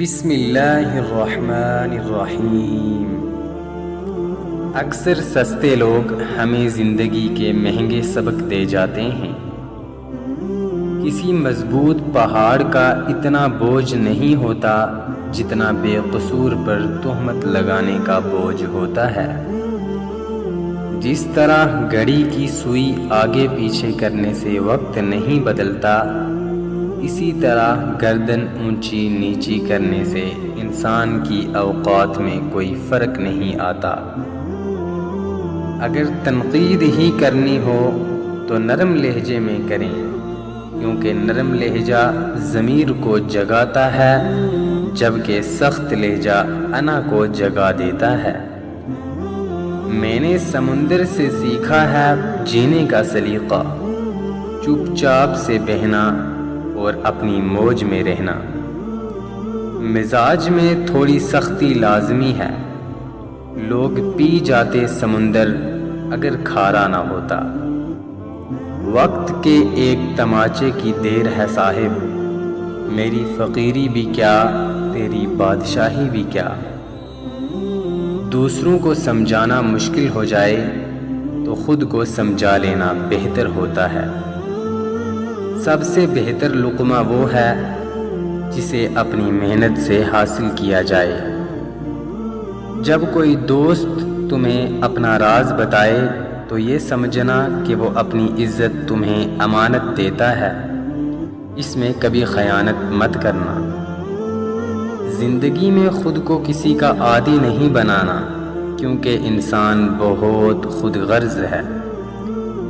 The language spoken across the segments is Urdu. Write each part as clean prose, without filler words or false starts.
بسم اللہ الرحمن الرحیم۔ اکثر سستے لوگ ہمیں زندگی کے مہنگے سبق دے جاتے ہیں۔ کسی مضبوط پہاڑ کا اتنا بوجھ نہیں ہوتا جتنا بے قصور پر تہمت لگانے کا بوجھ ہوتا ہے۔ جس طرح گھڑی کی سوئی آگے پیچھے کرنے سے وقت نہیں بدلتا، اسی طرح گردن اونچی نیچی کرنے سے انسان کی اوقات میں کوئی فرق نہیں آتا۔ اگر تنقید ہی کرنی ہو تو نرم لہجے میں کریں، کیونکہ نرم لہجہ ضمیر کو جگاتا ہے، جبکہ سخت لہجہ انا کو جگا دیتا ہے۔ میں نے سمندر سے سیکھا ہے جینے کا سلیقہ، چپ چاپ سے بہنا اور اپنی موج میں رہنا۔ مزاج میں تھوڑی سختی لازمی ہے، لوگ پی جاتے سمندر اگر کھارا نہ ہوتا۔ وقت کے ایک تماچے کی دیر ہے صاحب، میری فقیری بھی کیا تیری بادشاہی بھی کیا۔ دوسروں کو سمجھانا مشکل ہو جائے تو خود کو سمجھا لینا بہتر ہوتا ہے۔ سب سے بہتر لقمہ وہ ہے جسے اپنی محنت سے حاصل کیا جائے۔ جب کوئی دوست تمہیں اپنا راز بتائے تو یہ سمجھنا کہ وہ اپنی عزت تمہیں امانت دیتا ہے، اس میں کبھی خیانت مت کرنا۔ زندگی میں خود کو کسی کا عادی نہیں بنانا، کیونکہ انسان بہت خود غرض ہے۔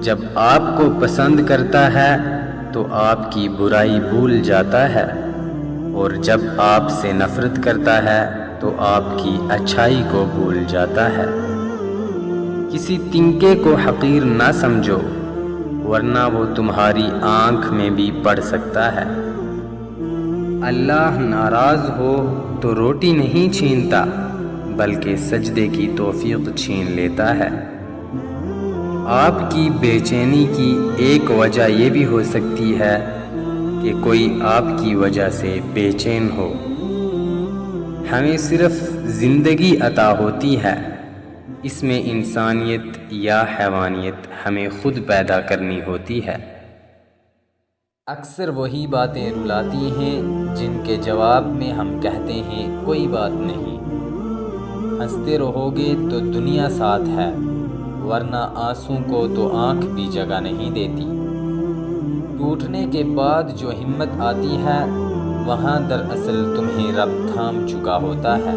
جب آپ کو پسند کرتا ہے تو آپ کی برائی بھول جاتا ہے، اور جب آپ سے نفرت کرتا ہے تو آپ کی اچھائی کو بھول جاتا ہے۔ کسی تنکے کو حقیر نہ سمجھو، ورنہ وہ تمہاری آنکھ میں بھی پڑ سکتا ہے۔ اللہ ناراض ہو تو روٹی نہیں چھینتا، بلکہ سجدے کی توفیق چھین لیتا ہے۔ آپ کی بے چینی کی ایک وجہ یہ بھی ہو سکتی ہے کہ کوئی آپ کی وجہ سے بے چین ہو۔ ہمیں صرف زندگی عطا ہوتی ہے، اس میں انسانیت یا حیوانیت ہمیں خود پیدا کرنی ہوتی ہے۔ اکثر وہی باتیں رلاتی ہیں جن کے جواب میں ہم کہتے ہیں کوئی بات نہیں۔ ہنستے رہو گے تو دنیا ساتھ ہے، ورنہ آنسوں کو تو آنکھ بھی جگہ نہیں دیتی۔ ٹوٹنے کے بعد جو ہمت آتی ہے، وہاں دراصل تمہیں رب تھام چکا ہوتا ہے۔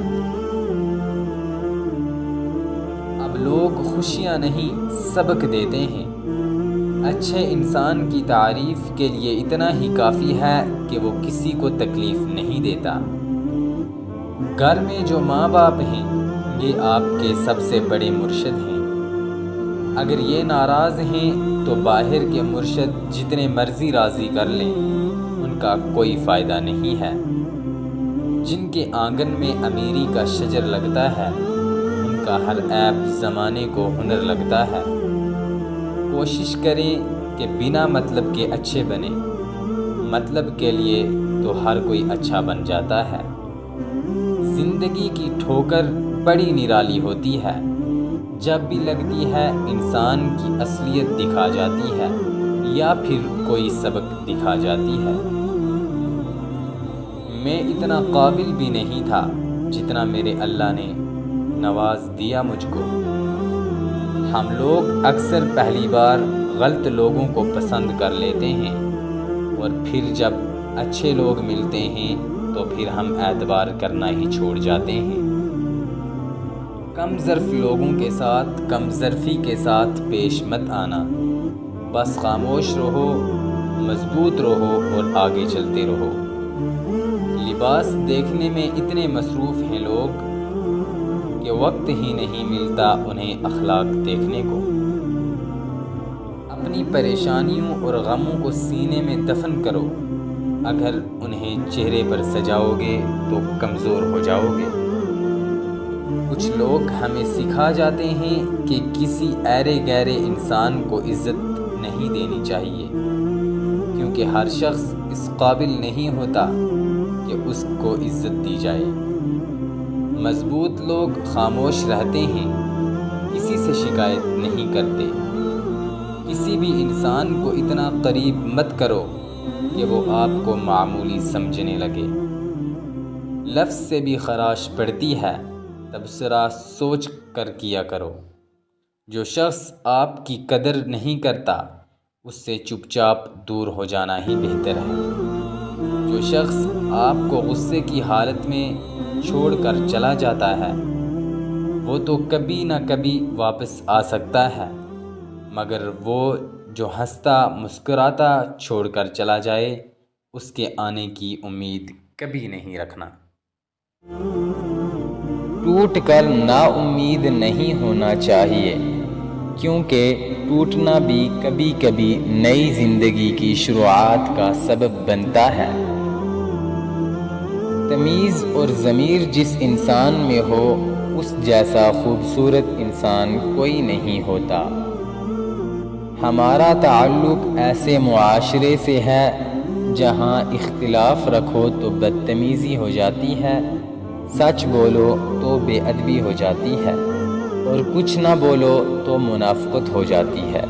اب لوگ خوشیاں نہیں سبق دیتے ہیں۔ اچھے انسان کی تعریف کے لیے اتنا ہی کافی ہے کہ وہ کسی کو تکلیف نہیں دیتا۔ گھر میں جو ماں باپ ہیں، یہ آپ کے سب سے بڑے مرشد ہیں۔ اگر یہ ناراض ہیں تو باہر کے مرشد جتنے مرضی راضی کر لیں، ان کا کوئی فائدہ نہیں ہے۔ جن کے آنگن میں امیری کا شجر لگتا ہے، ان کا ہر عیب زمانے کو ہنر لگتا ہے۔ کوشش کریں کہ بنا مطلب کے اچھے بنیں، مطلب کے لیے تو ہر کوئی اچھا بن جاتا ہے۔ زندگی کی ٹھوکر بڑی نرالی ہوتی ہے، جب بھی لگتی ہے انسان کی اصلیت دکھا جاتی ہے یا پھر کوئی سبق دکھا جاتی ہے۔ میں اتنا قابل بھی نہیں تھا جتنا میرے اللہ نے نواز دیا مجھ کو۔ ہم لوگ اکثر پہلی بار غلط لوگوں کو پسند کر لیتے ہیں، اور پھر جب اچھے لوگ ملتے ہیں تو پھر ہم اعتبار کرنا ہی چھوڑ جاتے ہیں۔ کم ظرف لوگوں کے ساتھ کم ظرفی کے ساتھ پیش مت آنا، بس خاموش رہو، مضبوط رہو اور آگے چلتے رہو۔ لباس دیکھنے میں اتنے مصروف ہیں لوگ کہ وقت ہی نہیں ملتا انہیں اخلاق دیکھنے کو۔ اپنی پریشانیوں اور غموں کو سینے میں دفن کرو، اگر انہیں چہرے پر سجاؤ گے تو کمزور ہو جاؤ گے۔ کچھ لوگ ہمیں سکھا جاتے ہیں کہ کسی ایرے گہرے انسان کو عزت نہیں دینی چاہیے، کیونکہ ہر شخص اس قابل نہیں ہوتا کہ اس کو عزت دی جائے۔ مضبوط لوگ خاموش رہتے ہیں، کسی سے شکایت نہیں کرتے۔ کسی بھی انسان کو اتنا قریب مت کرو کہ وہ آپ کو معمولی سمجھنے لگے۔ لفظ سے بھی خراش پڑتی ہے، تبصرہ سوچ کر کیا کرو۔ جو شخص آپ کی قدر نہیں کرتا، اس سے چپ چاپ دور ہو جانا ہی بہتر ہے۔ جو شخص آپ کو غصے کی حالت میں چھوڑ کر چلا جاتا ہے، وہ تو کبھی نہ کبھی واپس آ سکتا ہے، مگر وہ جو ہنستا مسکراتا چھوڑ کر چلا جائے، اس کے آنے کی امید کبھی نہیں رکھنا۔ ٹوٹ کر نا امید نہیں ہونا چاہیے، کیونکہ ٹوٹنا بھی کبھی کبھی نئی زندگی کی شروعات کا سبب بنتا ہے۔ تمیز اور ضمیر جس انسان میں ہو، اس جیسا خوبصورت انسان کوئی نہیں ہوتا۔ ہمارا تعلق ایسے معاشرے سے ہے جہاں اختلاف رکھو تو بدتمیزی ہو جاتی ہے، سچ بولو تو بے ادبی ہو جاتی ہے، اور کچھ نہ بولو تو منافقت ہو جاتی ہے۔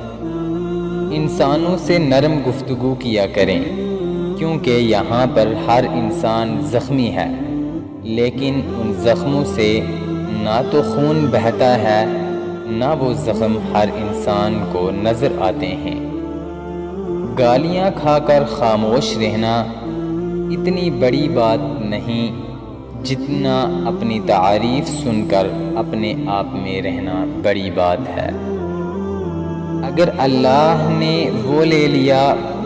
انسانوں سے نرم گفتگو کیا کریں، کیونکہ یہاں پر ہر انسان زخمی ہے، لیکن ان زخموں سے نہ تو خون بہتا ہے، نہ وہ زخم ہر انسان کو نظر آتے ہیں۔ گالیاں کھا کر خاموش رہنا اتنی بڑی بات نہیں جتنا اپنی تعریف سن کر اپنے آپ میں رہنا بڑی بات ہے۔ اگر اللہ نے وہ لے لیا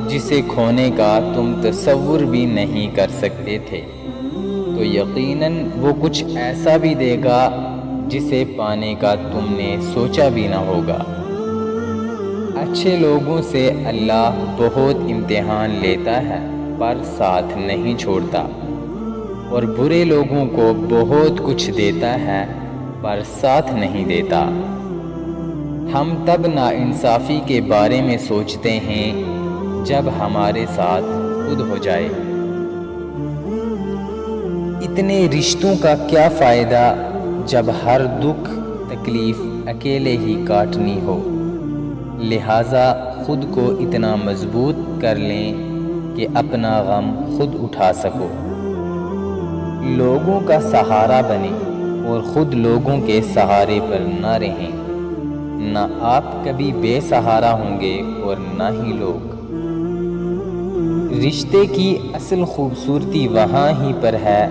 جسے کھونے کا تم تصور بھی نہیں کر سکتے تھے، تو یقیناً وہ کچھ ایسا بھی دے گا جسے پانے کا تم نے سوچا بھی نہ ہوگا۔ اچھے لوگوں سے اللہ بہت امتحان لیتا ہے پر ساتھ نہیں چھوڑتا، اور برے لوگوں کو بہت کچھ دیتا ہے پر ساتھ نہیں دیتا۔ ہم تب ناانصافی کے بارے میں سوچتے ہیں جب ہمارے ساتھ خود ہو جائے۔ اتنے رشتوں کا کیا فائدہ جب ہر دکھ تکلیف اکیلے ہی کاٹنی ہو؟ لہٰذا خود کو اتنا مضبوط کر لیں کہ اپنا غم خود اٹھا سکو۔ لوگوں کا سہارا بنیں اور خود لوگوں کے سہارے پر نہ رہیں۔ نہ آپ کبھی بے سہارا ہوں گے اور نہ ہی لوگ۔ رشتے کی اصل خوبصورتی وہاں ہی پر ہے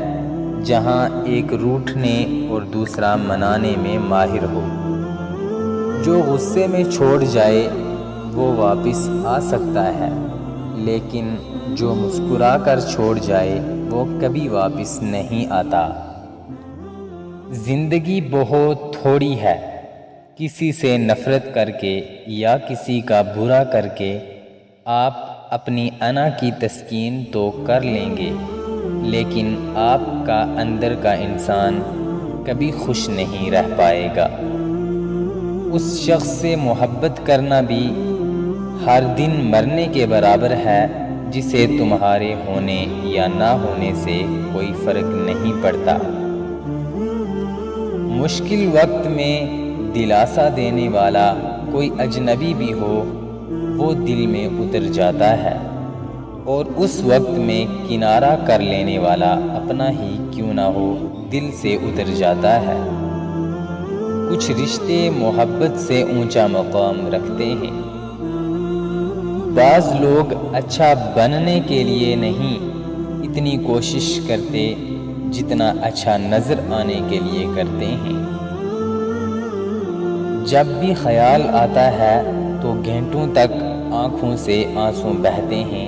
جہاں ایک روٹھنے اور دوسرا منانے میں ماہر ہو۔ جو غصے میں چھوڑ جائے وہ واپس آ سکتا ہے، لیکن جو مسکرا کر چھوڑ جائے وہ کبھی واپس نہیں آتا۔ زندگی بہت تھوڑی ہے، کسی سے نفرت کر کے یا کسی کا برا کر کے آپ اپنی انا کی تسکین تو کر لیں گے، لیکن آپ کا اندر کا انسان کبھی خوش نہیں رہ پائے گا۔ اس شخص سے محبت کرنا بھی ہر دن مرنے کے برابر ہے جسے تمہارے ہونے یا نہ ہونے سے کوئی فرق نہیں پڑتا۔ مشکل وقت میں دلاسا دینے والا کوئی اجنبی بھی ہو، وہ دل میں اتر جاتا ہے، اور اس وقت میں کنارہ کر لینے والا اپنا ہی کیوں نہ ہو دل سے اتر جاتا ہے۔ کچھ رشتے محبت سے اونچا مقام رکھتے ہیں۔ بعض لوگ اچھا بننے کے لیے نہیں اتنی کوشش کرتے جتنا اچھا نظر آنے کے لیے کرتے ہیں۔ جب بھی خیال آتا ہے تو گھنٹوں تک آنکھوں سے آنسو بہتے ہیں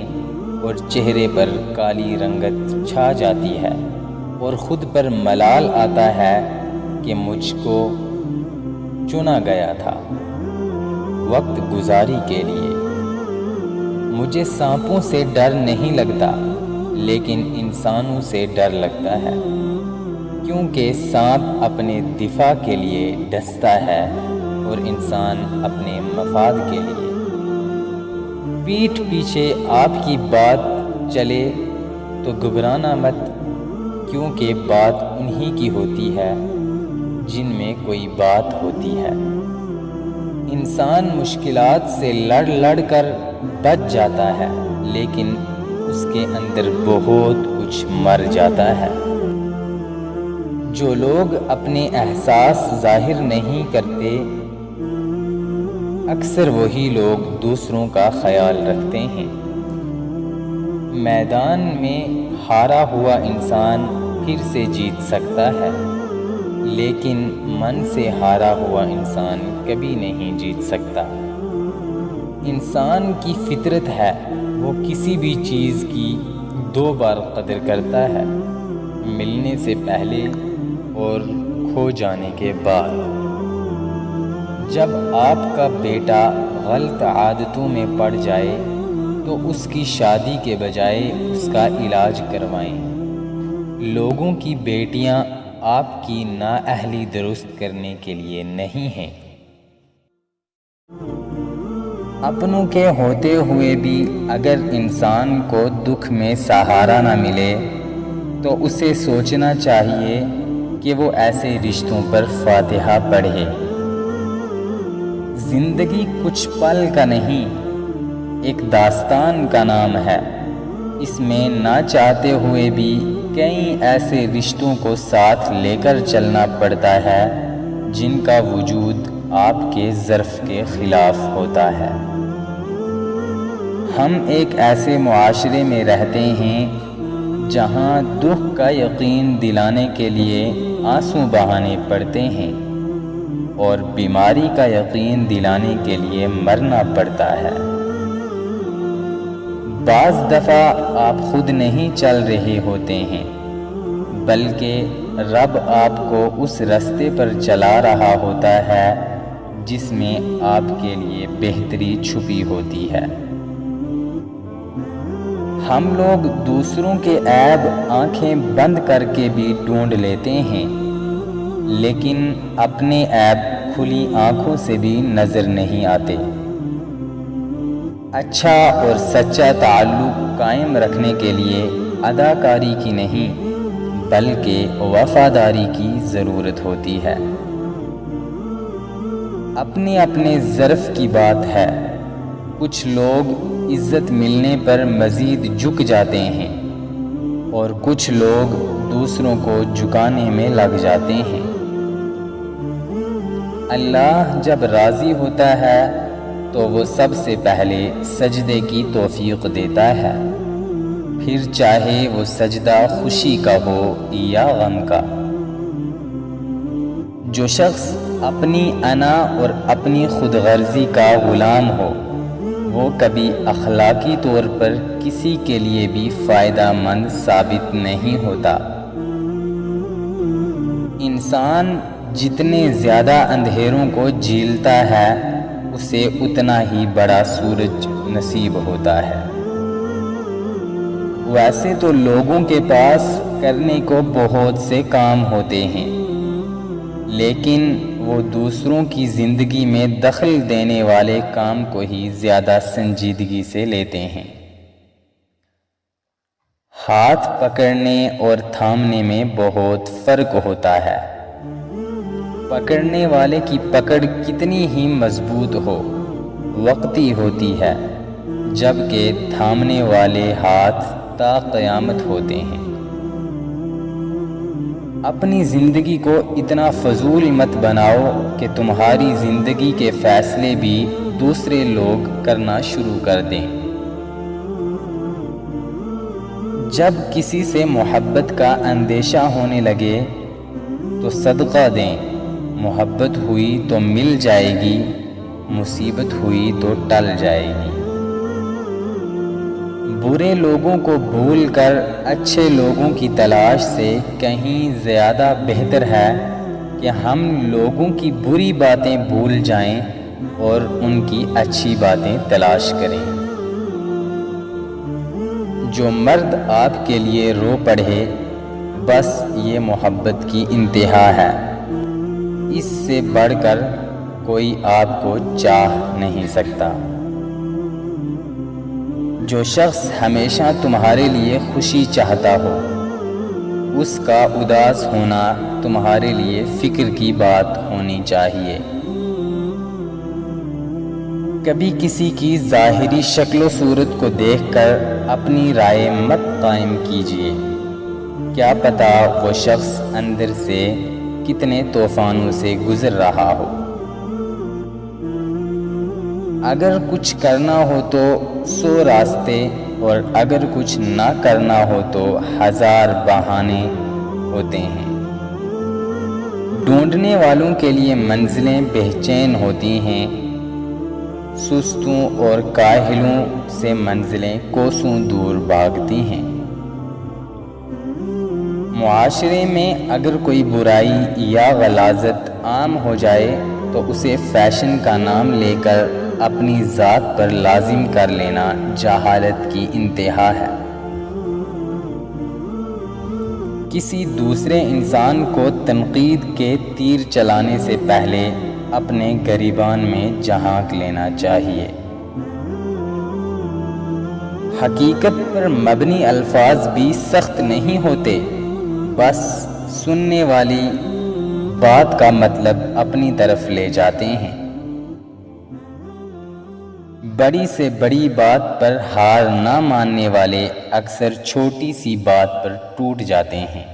اور چہرے پر کالی رنگت چھا جاتی ہے، اور خود پر ملال آتا ہے کہ مجھ کو چنا گیا تھا وقت گزاری کے لیے۔ مجھے سانپوں سے ڈر نہیں لگتا، لیکن انسانوں سے ڈر لگتا ہے، کیونکہ سانپ اپنے دفاع کے لیے ڈستا ہے اور انسان اپنے مفاد کے لیے۔ پیٹھ پیچھے آپ کی بات چلے تو گھبرانا مت، کیونکہ بات انہی کی ہوتی ہے جن میں کوئی بات ہوتی ہے۔ انسان مشکلات سے لڑ کر بچ جاتا ہے، لیکن اس کے اندر بہت کچھ مر جاتا ہے۔ جو لوگ اپنے احساس ظاہر نہیں کرتے، اکثر وہی لوگ دوسروں کا خیال رکھتے ہیں۔ میدان میں ہارا ہوا انسان پھر سے جیت سکتا ہے، لیکن من سے ہارا ہوا انسان کبھی نہیں جیت سکتا۔ انسان کی فطرت ہے وہ کسی بھی چیز کی 2 بار قدر کرتا ہے، ملنے سے پہلے اور کھو جانے کے بعد۔ جب آپ کا بیٹا غلط عادتوں میں پڑ جائے تو اس کی شادی کے بجائے اس کا علاج کروائیں۔ لوگوں کی بیٹیاں آپ کی نااہلی درست کرنے کے لیے نہیں ہیں۔ اپنوں کے ہوتے ہوئے بھی اگر انسان کو دکھ میں سہارا نہ ملے تو اسے سوچنا چاہیے کہ وہ ایسے رشتوں پر فاتحہ پڑھے۔ زندگی کچھ پل کا نہیں، ایک داستان کا نام ہے۔ اس میں نہ چاہتے ہوئے بھی کئی ایسے رشتوں کو ساتھ لے کر چلنا پڑتا ہے جن کا وجود آپ کے ظرف کے خلاف ہوتا ہے۔ ہم ایک ایسے معاشرے میں رہتے ہیں جہاں دکھ کا یقین دلانے کے لیے آنسو بہانے پڑتے ہیں اور بیماری کا یقین دلانے کے لیے مرنا پڑتا ہے۔ بعض دفعہ آپ خود نہیں چل رہے ہوتے ہیں، بلکہ رب آپ کو اس راستے پر چلا رہا ہوتا ہے جس میں آپ کے لیے بہتری چھپی ہوتی ہے۔ ہم لوگ دوسروں کے عیب آنکھیں بند کر کے بھی ڈھونڈ لیتے ہیں، لیکن اپنے عیب کھلی آنکھوں سے بھی نظر نہیں آتے۔ اچھا اور سچا تعلق قائم رکھنے کے لیے اداکاری کی نہیں بلکہ وفاداری کی ضرورت ہوتی ہے۔ اپنے اپنے ظرف کی بات ہے۔ کچھ لوگ عزت ملنے پر مزید جھک جاتے ہیں اور کچھ لوگ دوسروں کو جھکانے میں لگ جاتے ہیں۔ اللہ جب راضی ہوتا ہے تو وہ سب سے پہلے سجدے کی توفیق دیتا ہے، پھر چاہے وہ سجدہ خوشی کا ہو یا غم کا۔ جو شخص اپنی انا اور اپنی خود غرضی کا غلام ہو، وہ کبھی اخلاقی طور پر کسی کے لیے بھی فائدہ مند ثابت نہیں ہوتا۔ انسان جتنے زیادہ اندھیروں کو جھیلتا ہے، اسے اتنا ہی بڑا سورج نصیب ہوتا ہے۔ ویسے تو لوگوں کے پاس کرنے کو بہت سے کام ہوتے ہیں، لیکن وہ دوسروں کی زندگی میں دخل دینے والے کام کو ہی زیادہ سنجیدگی سے لیتے ہیں۔ ہاتھ پکڑنے اور تھامنے میں بہت فرق ہوتا ہے۔ پکڑنے والے کی پکڑ کتنی ہی مضبوط ہو، وقتی ہوتی ہے، جبکہ تھامنے والے ہاتھ تا قیامت ہوتے ہیں۔ اپنی زندگی کو اتنا فضول مت بناؤ کہ تمہاری زندگی کے فیصلے بھی دوسرے لوگ کرنا شروع کر دیں۔ جب کسی سے محبت کا اندیشہ ہونے لگے تو صدقہ دیں، محبت ہوئی تو مل جائے گی، مصیبت ہوئی تو ٹل جائے گی۔ برے لوگوں کو بھول کر اچھے لوگوں کی تلاش سے کہیں زیادہ بہتر ہے کہ ہم لوگوں کی بری باتیں بھول جائیں اور ان کی اچھی باتیں تلاش کریں۔ جو مرد آپ کے لیے رو پڑے، بس یہ محبت کی انتہا ہے۔ اس سے بڑھ کر کوئی آپ کو چاہ نہیں سکتا۔ جو شخص ہمیشہ تمہارے لیے خوشی چاہتا ہو، اس کا اداس ہونا تمہارے لیے فکر کی بات ہونی چاہیے۔ کبھی کسی کی ظاہری شکل و صورت کو دیکھ کر اپنی رائے مت قائم کیجیے، کیا پتہ وہ شخص اندر سے کتنے طوفانوں سے گزر رہا ہو۔ اگر کچھ کرنا ہو تو 100 راستے، اور اگر کچھ نہ کرنا ہو تو 1000 بہانے ہوتے ہیں۔ ڈھونڈنے والوں کے لیے منزلیں بے چین ہوتی ہیں، سستوں اور کاہلوں سے منزلیں کوسوں دور بھاگتی ہیں۔ معاشرے میں اگر کوئی برائی یا غلاظت عام ہو جائے تو اسے فیشن کا نام لے کر اپنی ذات پر لازم کر لینا جہالت کی انتہا ہے۔ کسی دوسرے انسان کو تنقید کے تیر چلانے سے پہلے اپنے گریبان میں جھانک لینا چاہیے۔ حقیقت پر مبنی الفاظ بھی سخت نہیں ہوتے، بس سننے والی بات کا مطلب اپنی طرف لے جاتے ہیں۔ بڑی سے بڑی بات پر ہار نہ ماننے والے اکثر چھوٹی سی بات پر ٹوٹ جاتے ہیں۔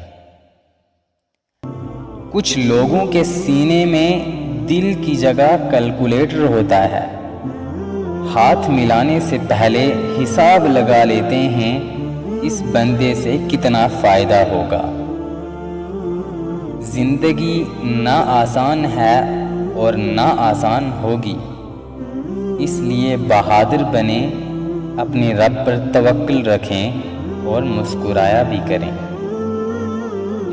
کچھ لوگوں کے سینے میں دل کی جگہ کیلکولیٹر ہوتا ہے، ہاتھ ملانے سے پہلے حساب لگا لیتے ہیں اس بندے سے کتنا فائدہ ہوگا۔ زندگی نہ آسان ہے اور نہ آسان ہوگی، اس لیے بہادر بنیں، اپنے رب پر توکل رکھیں اور مسکرایا بھی کریں۔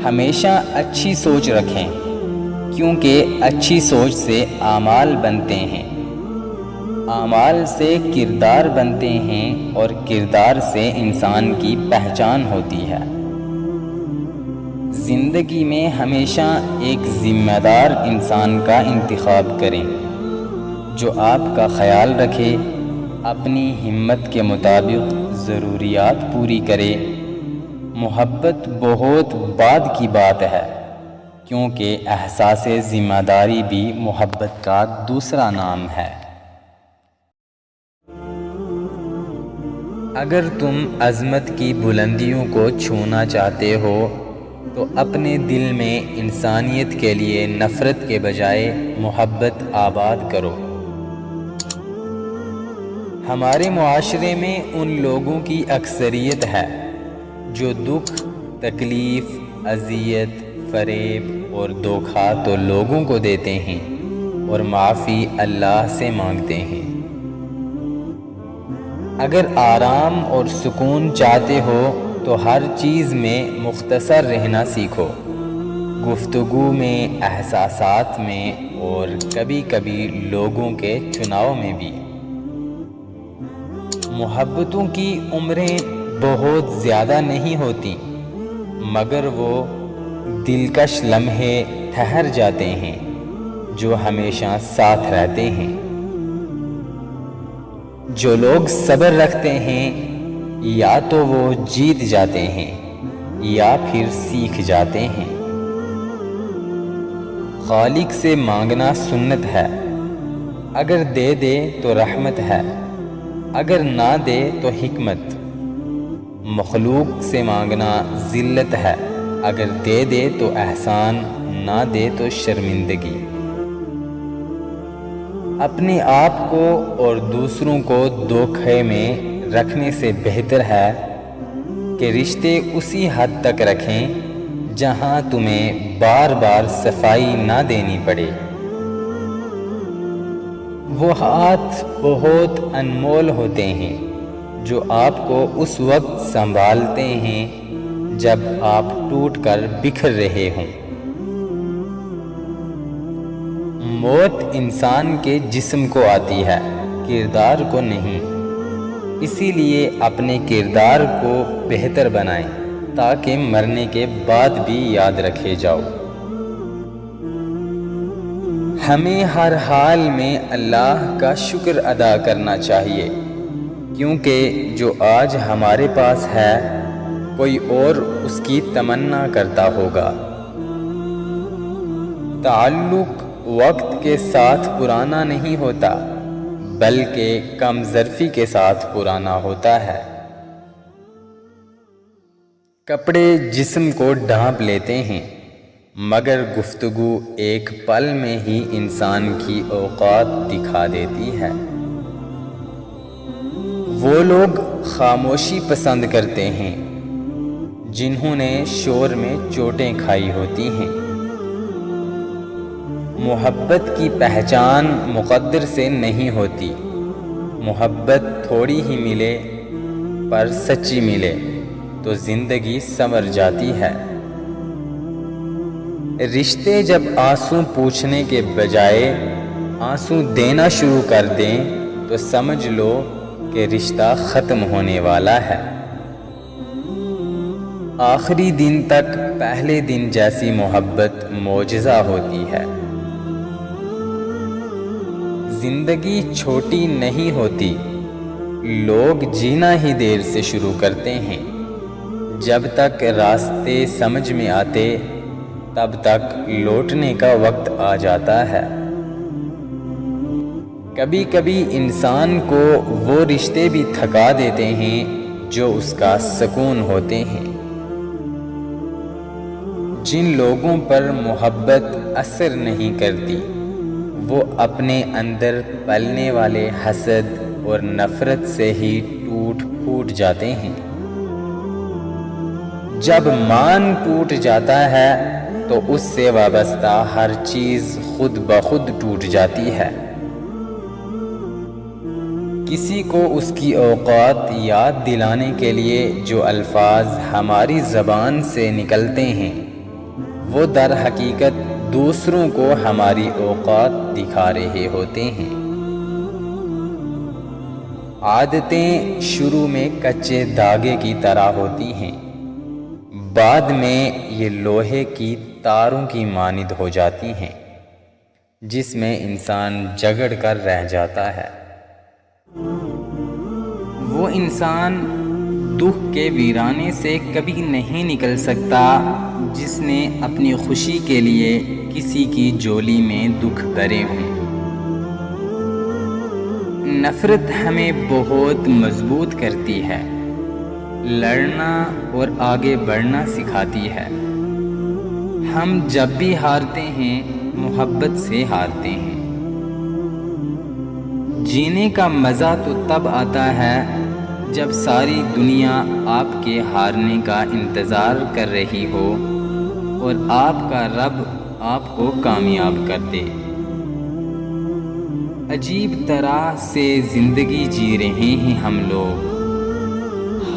ہمیشہ اچھی سوچ رکھیں، کیونکہ اچھی سوچ سے اعمال بنتے ہیں، اعمال سے کردار بنتے ہیں، اور کردار سے انسان کی پہچان ہوتی ہے۔ زندگی میں ہمیشہ ایک ذمہ دار انسان کا انتخاب کریں جو آپ کا خیال رکھے، اپنی ہمت کے مطابق ضروریات پوری کرے۔ محبت بہت بعد کی بات ہے، کیونکہ احساس ذمہ داری بھی محبت کا دوسرا نام ہے۔ اگر تم عظمت کی بلندیوں کو چھونا چاہتے ہو تو اپنے دل میں انسانیت کے لیے نفرت کے بجائے محبت آباد کرو۔ ہمارے معاشرے میں ان لوگوں کی اکثریت ہے جو دکھ، تکلیف، اذیت، فریب اور دھوکہ تو لوگوں کو دیتے ہیں اور معافی اللہ سے مانگتے ہیں۔ اگر آرام اور سکون چاہتے ہو تو ہر چیز میں مختصر رہنا سیکھو، گفتگو میں، احساسات میں، اور کبھی کبھی لوگوں کے چناؤ میں بھی۔ محبتوں کی عمریں بہت زیادہ نہیں ہوتی، مگر وہ دلکش لمحے ٹھہر جاتے ہیں جو ہمیشہ ساتھ رہتے ہیں۔ جو لوگ صبر رکھتے ہیں یا تو وہ جیت جاتے ہیں یا پھر سیکھ جاتے ہیں۔ خالق سے مانگنا سنت ہے، اگر دے دے تو رحمت ہے، اگر نہ دے تو حکمت۔ مخلوق سے مانگنا ذلت ہے، اگر دے دے تو احسان، نہ دے تو شرمندگی۔ اپنے آپ کو اور دوسروں کو دھوکے میں رکھنے سے بہتر ہے کہ رشتے اسی حد تک رکھیں جہاں تمہیں بار بار صفائی نہ دینی پڑے۔ وہ ہاتھ بہت انمول ہوتے ہیں جو آپ کو اس وقت سنبھالتے ہیں جب آپ ٹوٹ کر بکھر رہے ہوں۔ موت انسان کے جسم کو آتی ہے، کردار کو نہیں، اسی لیے اپنے کردار کو بہتر بنائیں تاکہ مرنے کے بعد بھی یاد رکھے جاؤ۔ ہمیں ہر حال میں اللہ کا شکر ادا کرنا چاہیے، کیونکہ جو آج ہمارے پاس ہے کوئی اور اس کی تمنا کرتا ہوگا۔ تعلق وقت کے ساتھ پرانا نہیں ہوتا بلکہ کم ظرفی کے ساتھ پرانا ہوتا ہے۔ کپڑے جسم کو ڈھانپ لیتے ہیں مگر گفتگو ایک پل میں ہی انسان کی اوقات دکھا دیتی ہے۔ وہ لوگ خاموشی پسند کرتے ہیں جنہوں نے شور میں چوٹیں کھائی ہوتی ہیں۔ محبت کی پہچان مقدر سے نہیں ہوتی، محبت تھوڑی ہی ملے پر سچی ملے تو زندگی سنور جاتی ہے۔ رشتے جب آنسو پوچھنے کے بجائے آنسو دینا شروع کر دیں تو سمجھ لو کہ رشتہ ختم ہونے والا ہے۔ آخری دن تک پہلے دن جیسی محبت معجزہ ہوتی ہے۔ زندگی چھوٹی نہیں ہوتی، لوگ جینا ہی دیر سے شروع کرتے ہیں۔ جب تک راستے سمجھ میں آتے تب تک لوٹنے کا وقت آ جاتا ہے۔ کبھی کبھی انسان کو وہ رشتے بھی تھکا دیتے ہیں جو اس کا سکون ہوتے ہیں۔ جن لوگوں پر محبت اثر نہیں کرتی وہ اپنے اندر پلنے والے حسد اور نفرت سے ہی ٹوٹ پھوٹ جاتے ہیں۔ جب مان ٹوٹ جاتا ہے تو اس سے وابستہ ہر چیز خود بخود ٹوٹ جاتی ہے۔ کسی کو اس کی اوقات یاد دلانے کے لیے جو الفاظ ہماری زبان سے نکلتے ہیں وہ در حقیقت دوسروں کو ہماری اوقات دکھا رہے ہوتے ہیں۔ عادتیں شروع میں کچے دھاگے کی طرح ہوتی ہیں، بعد میں یہ لوہے کی تاروں کی مانند ہو جاتی ہیں جس میں انسان جگڑ کر رہ جاتا ہے۔ وہ انسان دکھ کے ویرانے سے کبھی نہیں نکل سکتا جس نے اپنی خوشی کے لیے کسی کی جولی میں دکھ بھرے ہوں۔ نفرت ہمیں بہت مضبوط کرتی ہے، لڑنا اور آگے بڑھنا سکھاتی ہے۔ ہم جب بھی ہارتے ہیں محبت سے ہارتے ہیں۔ جینے کا مزہ تو تب آتا ہے جب ساری دنیا آپ کے ہارنے کا انتظار کر رہی ہو اور آپ کا رب آپ کو کامیاب کر دے۔ عجیب طرح سے زندگی جی رہے ہیں ہم لوگ،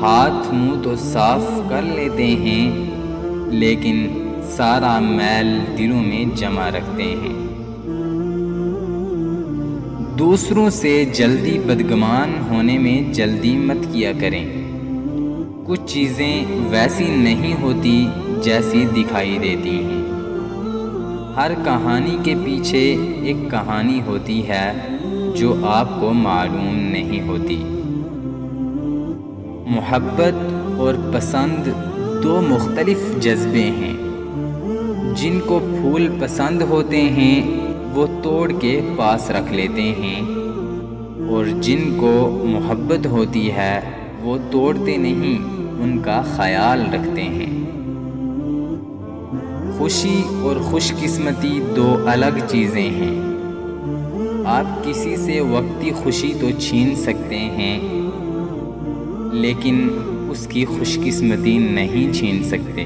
ہاتھ منہ تو صاف کر لیتے ہیں لیکن سارا میل دلوں میں جمع رکھتے ہیں۔ دوسروں سے جلدی بدگمان ہونے میں جلدی مت کیا کریں۔ کچھ چیزیں ویسی نہیں ہوتی جیسی دکھائی دیتی ہیں۔ ہر کہانی کے پیچھے ایک کہانی ہوتی ہے جو آپ کو معلوم نہیں ہوتی۔ محبت اور پسند دو مختلف جذبے ہیں۔ جن کو پھول پسند ہوتے ہیں وہ توڑ کے پاس رکھ لیتے ہیں اور جن کو محبت ہوتی ہے وہ توڑتے نہیں، ان کا خیال رکھتے ہیں۔ خوشی اور خوش قسمتی دو الگ چیزیں ہیں۔ آپ کسی سے وقتی خوشی تو چھین سکتے ہیں لیکن اس کی خوش قسمتی نہیں چھین سکتے۔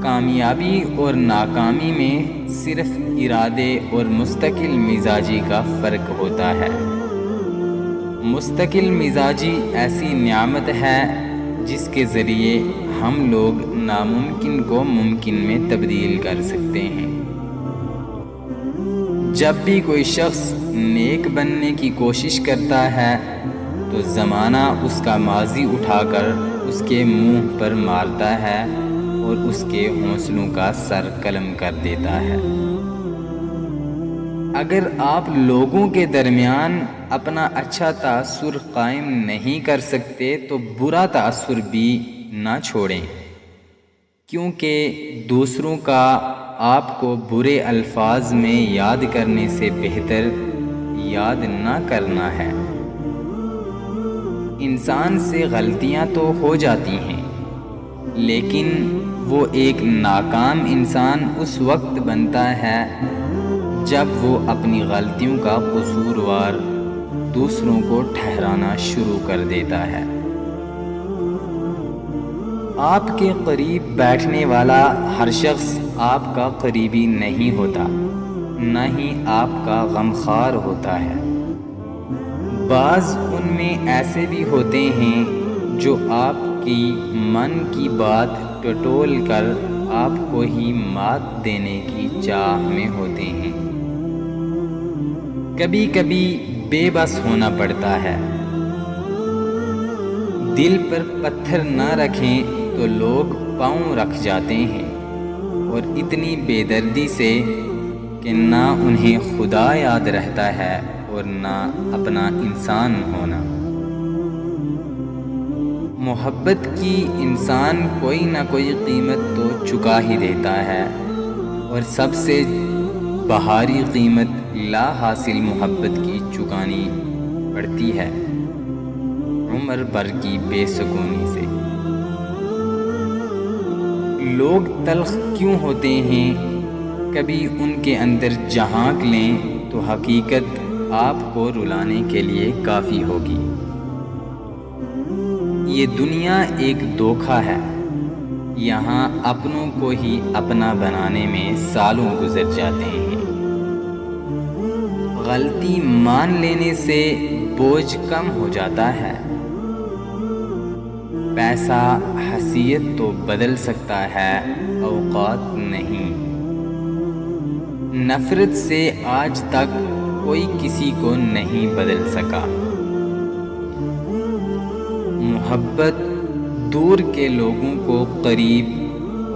کامیابی اور ناکامی میں صرف ارادے اور مستقل مزاجی کا فرق ہوتا ہے۔ مستقل مزاجی ایسی نعمت ہے جس کے ذریعے ہم لوگ ناممکن کو ممکن میں تبدیل کر سکتے ہیں۔ جب بھی کوئی شخص نیک بننے کی کوشش کرتا ہے تو زمانہ اس کا ماضی اٹھا کر اس کے منہ پر مارتا ہے اور اس کے حوصلوں کا سر قلم کر دیتا ہے۔ اگر آپ لوگوں کے درمیان اپنا اچھا تاثر قائم نہیں کر سکتے تو برا تاثر بھی نہ چھوڑیں، کیونکہ دوسروں کا آپ کو برے الفاظ میں یاد کرنے سے بہتر یاد نہ کرنا ہے۔ انسان سے غلطیاں تو ہو جاتی ہیں، لیکن وہ ایک ناکام انسان اس وقت بنتا ہے جب وہ اپنی غلطیوں کا قصوروار دوسروں کو ٹھہرانا شروع کر دیتا ہے۔ آپ کے قریب بیٹھنے والا ہر شخص آپ کا قریبی نہیں ہوتا، نہ ہی آپ کا غمخوار ہوتا ہے۔ بعض ان میں ایسے بھی ہوتے ہیں جو آپ کی من کی بات ٹٹول کر آپ کو ہی مات دینے کی چاہ میں ہوتے ہیں۔ کبھی کبھی بے بس ہونا پڑتا ہے۔ دل پر پتھر نہ رکھیں تو لوگ پاؤں رکھ جاتے ہیں، اور اتنی بے دردی سے کہ نہ انہیں خدا یاد رہتا ہے اور نہ اپنا انسان ہونا۔ محبت کی انسان کوئی نہ کوئی قیمت تو چکا ہی دیتا ہے، اور سب سے بھاری قیمت لا حاصل محبت کی چکانی پڑتی ہے، عمر بھر کی بے سکونی سے۔ لوگ تلخ کیوں ہوتے ہیں؟ کبھی ان کے اندر جھانک لیں تو حقیقت آپ کو رلانے کے لیے کافی ہوگی۔ یہ دنیا ایک دھوکہ ہے، یہاں اپنوں کو ہی اپنا بنانے میں سالوں گزر جاتے ہیں۔ غلطی مان لینے سے بوجھ کم ہو جاتا ہے۔ پیسہ حیثیت تو بدل سکتا ہے، اوقات نہیں۔ نفرت سے آج تک کوئی کسی کو نہیں بدل سکا۔ محبت دور کے لوگوں کو قریب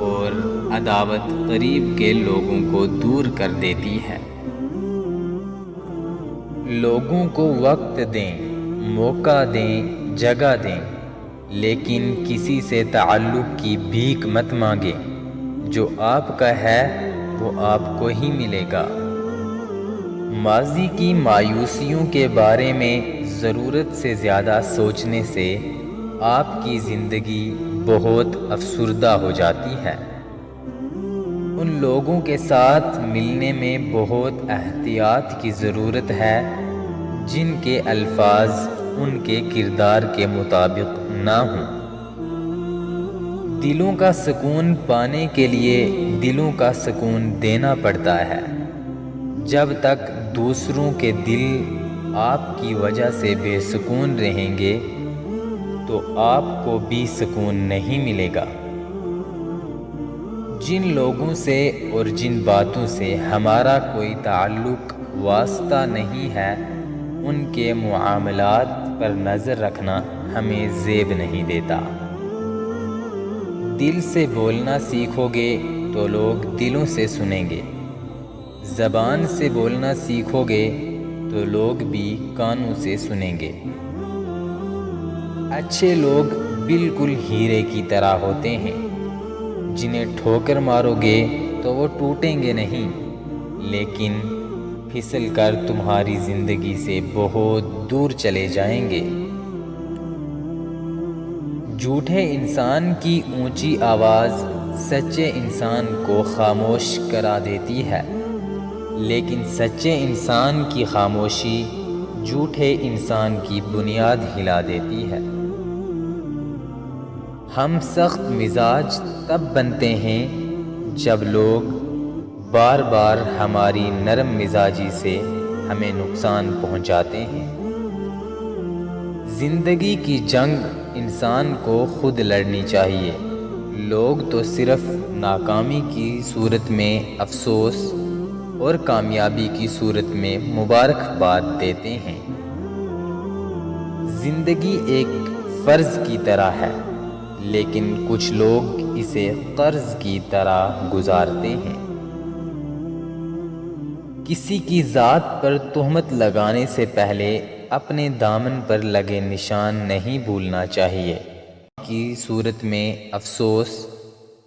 اور عداوت قریب کے لوگوں کو دور کر دیتی ہے۔ لوگوں کو وقت دیں، موقع دیں، جگہ دیں، لیکن کسی سے تعلق کی بھیک مت مانگیں۔ جو آپ کا ہے وہ آپ کو ہی ملے گا۔ ماضی کی مایوسیوں کے بارے میں ضرورت سے زیادہ سوچنے سے آپ کی زندگی بہت افسردہ ہو جاتی ہے۔ ان لوگوں کے ساتھ ملنے میں بہت احتیاط کی ضرورت ہے جن کے الفاظ ان کے کردار کے مطابق نہ ہوں۔ دلوں کا سکون پانے کے لیے دلوں کا سکون دینا پڑتا ہے۔ جب تک دوسروں کے دل آپ کی وجہ سے بے سکون رہیں گے تو آپ کو بھی سکون نہیں ملے گا۔ جن لوگوں سے اور جن باتوں سے ہمارا کوئی تعلق واسطہ نہیں ہے، ان کے معاملات پر نظر رکھنا ہمیں زیب نہیں دیتا۔ دل سے بولنا سیکھو گے تو لوگ دلوں سے سنیں گے۔ زبان سے بولنا سیکھو گے تو لوگ بھی کانوں سے سنیں گے۔ اچھے لوگ بالکل ہیرے کی طرح ہوتے ہیں، جنہیں ٹھوکر مارو گے تو وہ ٹوٹیں گے نہیں، لیکن پھسل کر تمہاری زندگی سے بہت دور چلے جائیں گے۔ جھوٹے انسان کی اونچی آواز سچے انسان کو خاموش کرا دیتی ہے، لیکن سچے انسان کی خاموشی جھوٹے انسان کی بنیاد ہلا دیتی ہے۔ ہم سخت مزاج تب بنتے ہیں جب لوگ بار بار ہماری نرم مزاجی سے ہمیں نقصان پہنچاتے ہیں۔ زندگی کی جنگ انسان کو خود لڑنی چاہیے۔ لوگ تو صرف ناکامی کی صورت میں افسوس اور کامیابی کی صورت میں مبارکباد دیتے ہیں۔ زندگی ایک فرض کی طرح ہے، لیکن کچھ لوگ اسے قرض کی طرح گزارتے ہیں۔ کسی کی ذات پر تہمت لگانے سے پہلے اپنے دامن پر لگے نشان نہیں بھولنا چاہیے۔ کی صورت میں افسوس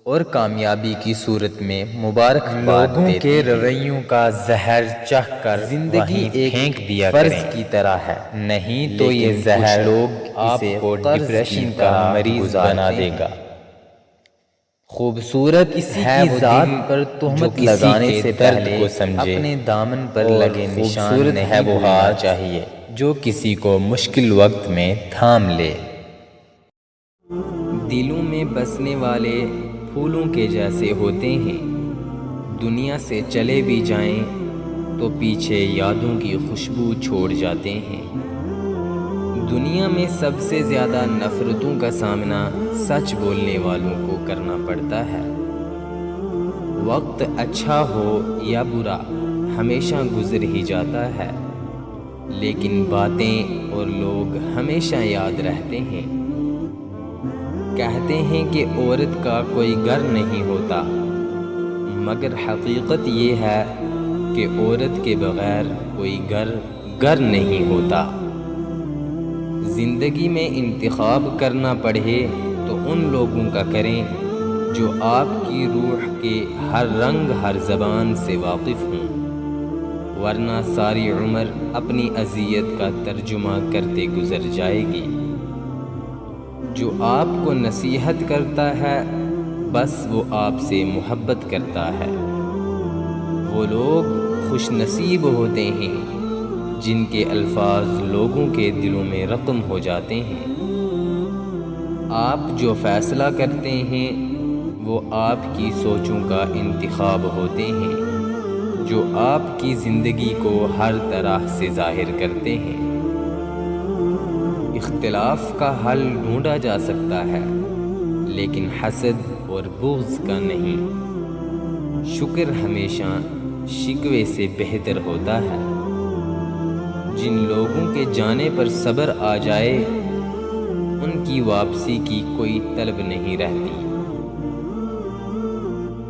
اور کامیابی کی صورت میں مبارکباد دیتے ہیں۔ لوگوں کے رویوں کا زہر چکھ کر زندگی ایک فرض کی طرح ہے، نہیں تو یہ زہر لوگ آپ کو ڈپریشن کا مریض بنا دے گا۔ خوبصورت ہے وہ ذات پر تہمت لگانے سے پہلے اپنے دامن پر لگے نشان نہیں بھولنا چاہیے جو کسی کو مشکل وقت میں تھام لے۔ دلوں میں بسنے والے پھولوں کے جیسے ہوتے ہیں، دنیا سے چلے بھی جائیں تو پیچھے یادوں کی خوشبو چھوڑ جاتے ہیں۔ دنیا میں سب سے زیادہ نفرتوں کا سامنا سچ بولنے والوں کو کرنا پڑتا ہے۔ وقت اچھا ہو یا برا ہمیشہ گزر ہی جاتا ہے، لیکن باتیں اور لوگ ہمیشہ یاد رہتے ہیں۔ کہتے ہیں کہ عورت کا کوئی گھر نہیں ہوتا، مگر حقیقت یہ ہے کہ عورت کے بغیر کوئی گھر نہیں ہوتا۔ زندگی میں انتخاب کرنا پڑے تو ان لوگوں کا کریں جو آپ کی روح کے ہر رنگ ہر زبان سے واقف ہوں، ورنہ ساری عمر اپنی اذیت کا ترجمہ کرتے گزر جائے گی۔ جو آپ کو نصیحت کرتا ہے بس وہ آپ سے محبت کرتا ہے۔ وہ لوگ خوش نصیب ہوتے ہیں جن کے الفاظ لوگوں کے دلوں میں رقم ہو جاتے ہیں۔ آپ جو فیصلہ کرتے ہیں وہ آپ کی سوچوں کا انتخاب ہوتے ہیں جو آپ کی زندگی کو ہر طرح سے ظاہر کرتے ہیں۔ اختلاف کا حل ڈھونڈا جا سکتا ہے لیکن حسد اور بغض کا نہیں۔ شکر ہمیشہ شکوے سے بہتر ہوتا ہے۔ جن لوگوں کے جانے پر صبر آ جائے ان کی واپسی کی کوئی طلب نہیں رہتی۔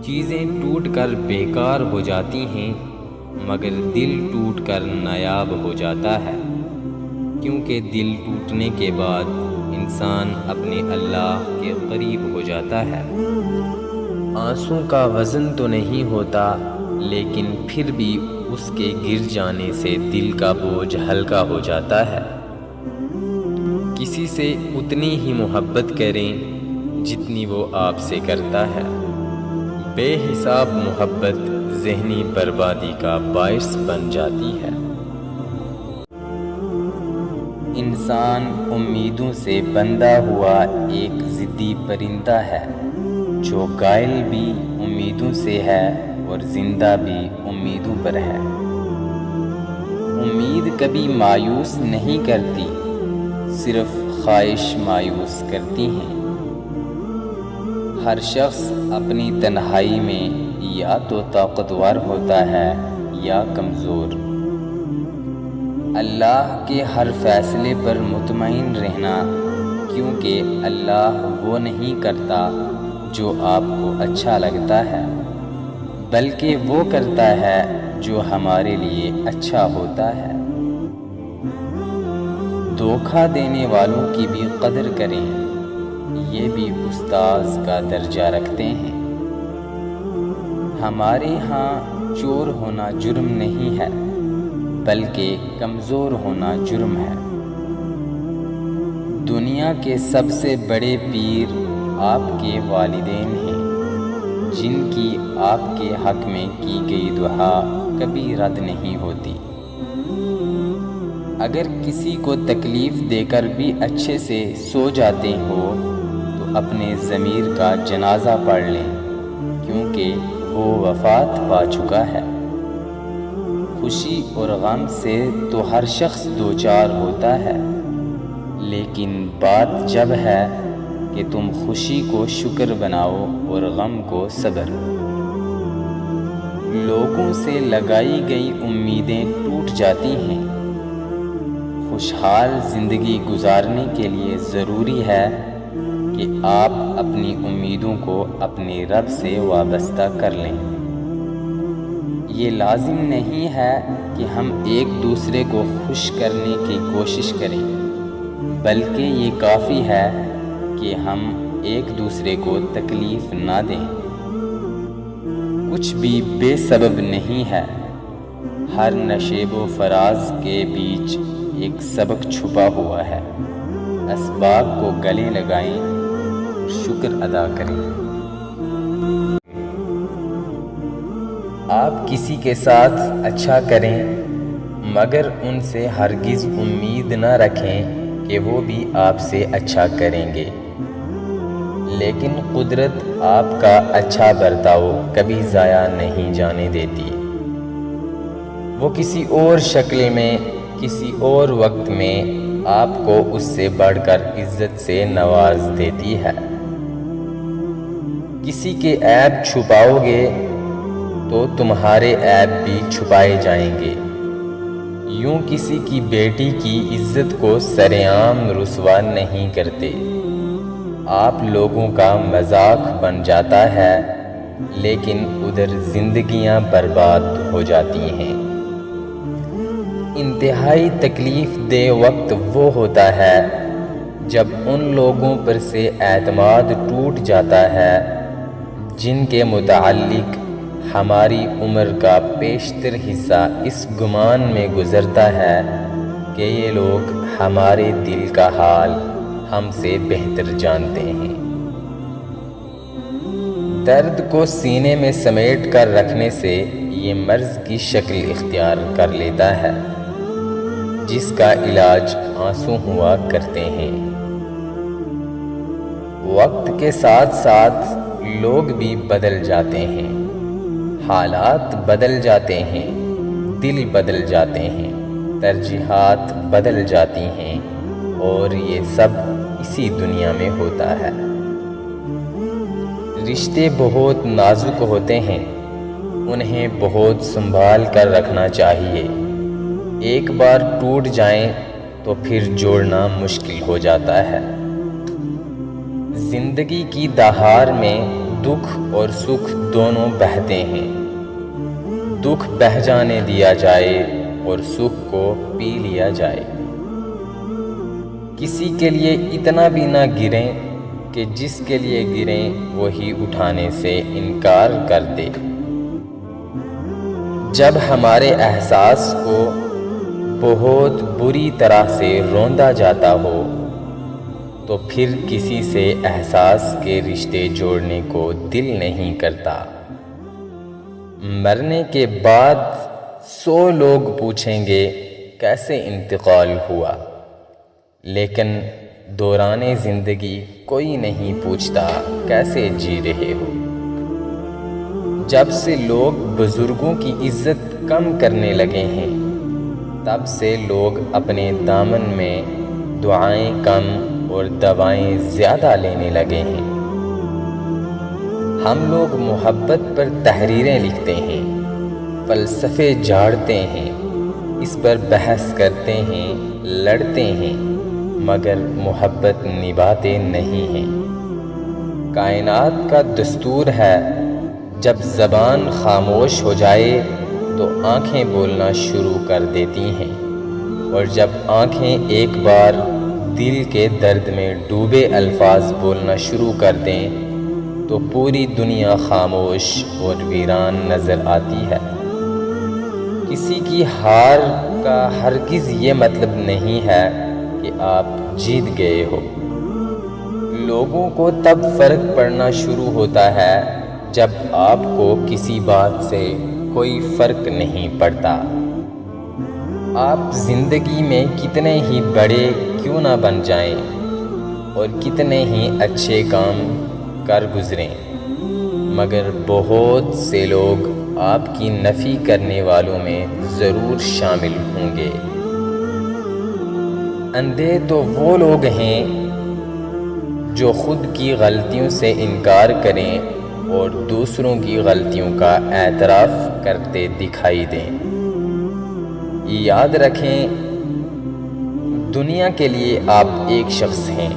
چیزیں ٹوٹ کر بیکار ہو جاتی ہیں مگر دل ٹوٹ کر نایاب ہو جاتا ہے، کیونکہ دل ٹوٹنے کے بعد انسان اپنے اللہ کے قریب ہو جاتا ہے۔ آنسوں کا وزن تو نہیں ہوتا لیکن پھر بھی اس کے گر جانے سے دل کا بوجھ ہلکا ہو جاتا ہے۔ کسی سے اتنی ہی محبت کریں جتنی وہ آپ سے کرتا ہے۔ بے حساب محبت ذہنی بربادی کا باعث بن جاتی ہے۔ انسان امیدوں سے بندھا ہوا ایک ضدی پرندہ ہے جو گائل بھی امیدوں سے ہے اور زندہ بھی امیدوں پر ہے۔ امید کبھی مایوس نہیں کرتی، صرف خواہش مایوس کرتی ہیں۔ ہر شخص اپنی تنہائی میں یا تو طاقتور ہوتا ہے یا کمزور۔ اللہ کے ہر فیصلے پر مطمئن رہنا، کیونکہ اللہ وہ نہیں کرتا جو آپ کو اچھا لگتا ہے بلکہ وہ کرتا ہے جو ہمارے لیے اچھا ہوتا ہے۔ دھوکہ دینے والوں کی بھی قدر کریں، یہ بھی استاذ کا درجہ رکھتے ہیں۔ ہمارے ہاں چور ہونا جرم نہیں ہے بلکہ کمزور ہونا جرم ہے۔ دنیا کے سب سے بڑے پیر آپ کے والدین ہیں، جن کی آپ کے حق میں کی گئی دعا کبھی رد نہیں ہوتی۔ اگر کسی کو تکلیف دے کر بھی اچھے سے سو جاتے ہو تو اپنے ضمیر کا جنازہ پڑھ لیں، کیونکہ وہ وفات پا چکا ہے۔ خوشی اور غم سے تو ہر شخص دوچار ہوتا ہے، لیکن بات جب ہے کہ تم خوشی کو شکر بناؤ اور غم کو صبر۔ لوگوں سے لگائی گئی امیدیں ٹوٹ جاتی ہیں۔ خوشحال زندگی گزارنے کے لیے ضروری ہے کہ آپ اپنی امیدوں کو اپنے رب سے وابستہ کر لیں۔ یہ لازم نہیں ہے کہ ہم ایک دوسرے کو خوش کرنے کی کوشش کریں، بلکہ یہ کافی ہے کہ ہم ایک دوسرے کو تکلیف نہ دیں۔ کچھ بھی بے سبب نہیں ہے، ہر نشیب و فراز کے بیچ ایک سبق چھپا ہوا ہے۔ اسباب کو گلے لگائیں اور شکر ادا کریں۔ آپ کسی کے ساتھ اچھا کریں مگر ان سے ہرگز امید نہ رکھیں کہ وہ بھی آپ سے اچھا کریں گے، لیکن قدرت آپ کا اچھا برتاؤ کبھی ضائع نہیں جانے دیتی۔ وہ کسی اور شکل میں، کسی اور وقت میں آپ کو اس سے بڑھ کر عزت سے نواز دیتی ہے۔ کسی کے عیب چھپاؤ گے تو تمہارے عیب بھی چھپائے جائیں گے۔ یوں کسی کی بیٹی کی عزت کو سرعام رسوا نہیں کرتے۔ آپ لوگوں کا مذاق بن جاتا ہے لیکن ادھر زندگیاں برباد ہو جاتی ہیں۔ انتہائی تکلیف دہ وقت وہ ہوتا ہے جب ان لوگوں پر سے اعتماد ٹوٹ جاتا ہے جن کے متعلق ہماری عمر کا بیشتر حصہ اس گمان میں گزرتا ہے کہ یہ لوگ ہمارے دل کا حال ہم سے بہتر جانتے ہیں۔ درد کو سینے میں سمیٹ کر رکھنے سے یہ مرض کی شکل اختیار کر لیتا ہے جس کا علاج آنسو ہوا کرتے ہیں۔ وقت کے ساتھ ساتھ لوگ بھی بدل جاتے ہیں، حالات بدل جاتے ہیں، دل بدل جاتے ہیں، ترجیحات بدل جاتی ہیں، اور یہ سب اسی دنیا میں ہوتا ہے۔ رشتے بہت نازک ہوتے ہیں، انہیں بہت سنبھال کر رکھنا چاہیے۔ ایک بار ٹوٹ جائیں تو پھر جوڑنا مشکل ہو جاتا ہے۔ زندگی کی دہار میں دکھ اور سکھ دونوں بہتے ہیں۔ دکھ بہہ جانے دیا جائے اور سکھ کو پی لیا جائے۔ کسی کے لیے اتنا بھی نہ گریں کہ جس کے لیے گریں وہی اٹھانے سے انکار کر دے۔ جب ہمارے احساس کو بہت بری طرح سے روندا جاتا ہو تو پھر کسی سے احساس کے رشتے جوڑنے کو دل نہیں کرتا۔ مرنے کے بعد 100 لوگ پوچھیں گے کیسے انتقال ہوا، لیکن دوران زندگی کوئی نہیں پوچھتا کیسے جی رہے ہو۔ جب سے لوگ بزرگوں کی عزت کم کرنے لگے ہیں تب سے لوگ اپنے دامن میں دعائیں کم اور دوائیں زیادہ لینے لگے ہیں۔ ہم لوگ محبت پر تحریریں لکھتے ہیں، فلسفے جھاڑتے ہیں، اس پر بحث کرتے ہیں، لڑتے ہیں، مگر محبت نبھاتے نہیں ہیں۔ کائنات کا دستور ہے جب زبان خاموش ہو جائے تو آنکھیں بولنا شروع کر دیتی ہیں، اور جب آنکھیں ایک بار دل کے درد میں ڈوبے الفاظ بولنا شروع کر دیں تو پوری دنیا خاموش اور ویران نظر آتی ہے۔ کسی کی ہار کا ہرگز یہ مطلب نہیں ہے کہ آپ جیت گئے ہو۔ لوگوں کو تب فرق پڑنا شروع ہوتا ہے جب آپ کو کسی بات سے کوئی فرق نہیں پڑتا۔ آپ زندگی میں کتنے ہی بڑے کیوں نہ بن جائیں اور کتنے ہی اچھے کام کر گزریں، مگر بہت سے لوگ آپ کی نفی کرنے والوں میں ضرور شامل ہوں گے۔ اندھے تو وہ لوگ ہیں جو خود کی غلطیوں سے انکار کریں اور دوسروں کی غلطیوں کا اعتراف کرتے دکھائی دیں۔ یاد رکھیں، دنیا کے لیے آپ ایک شخص ہیں،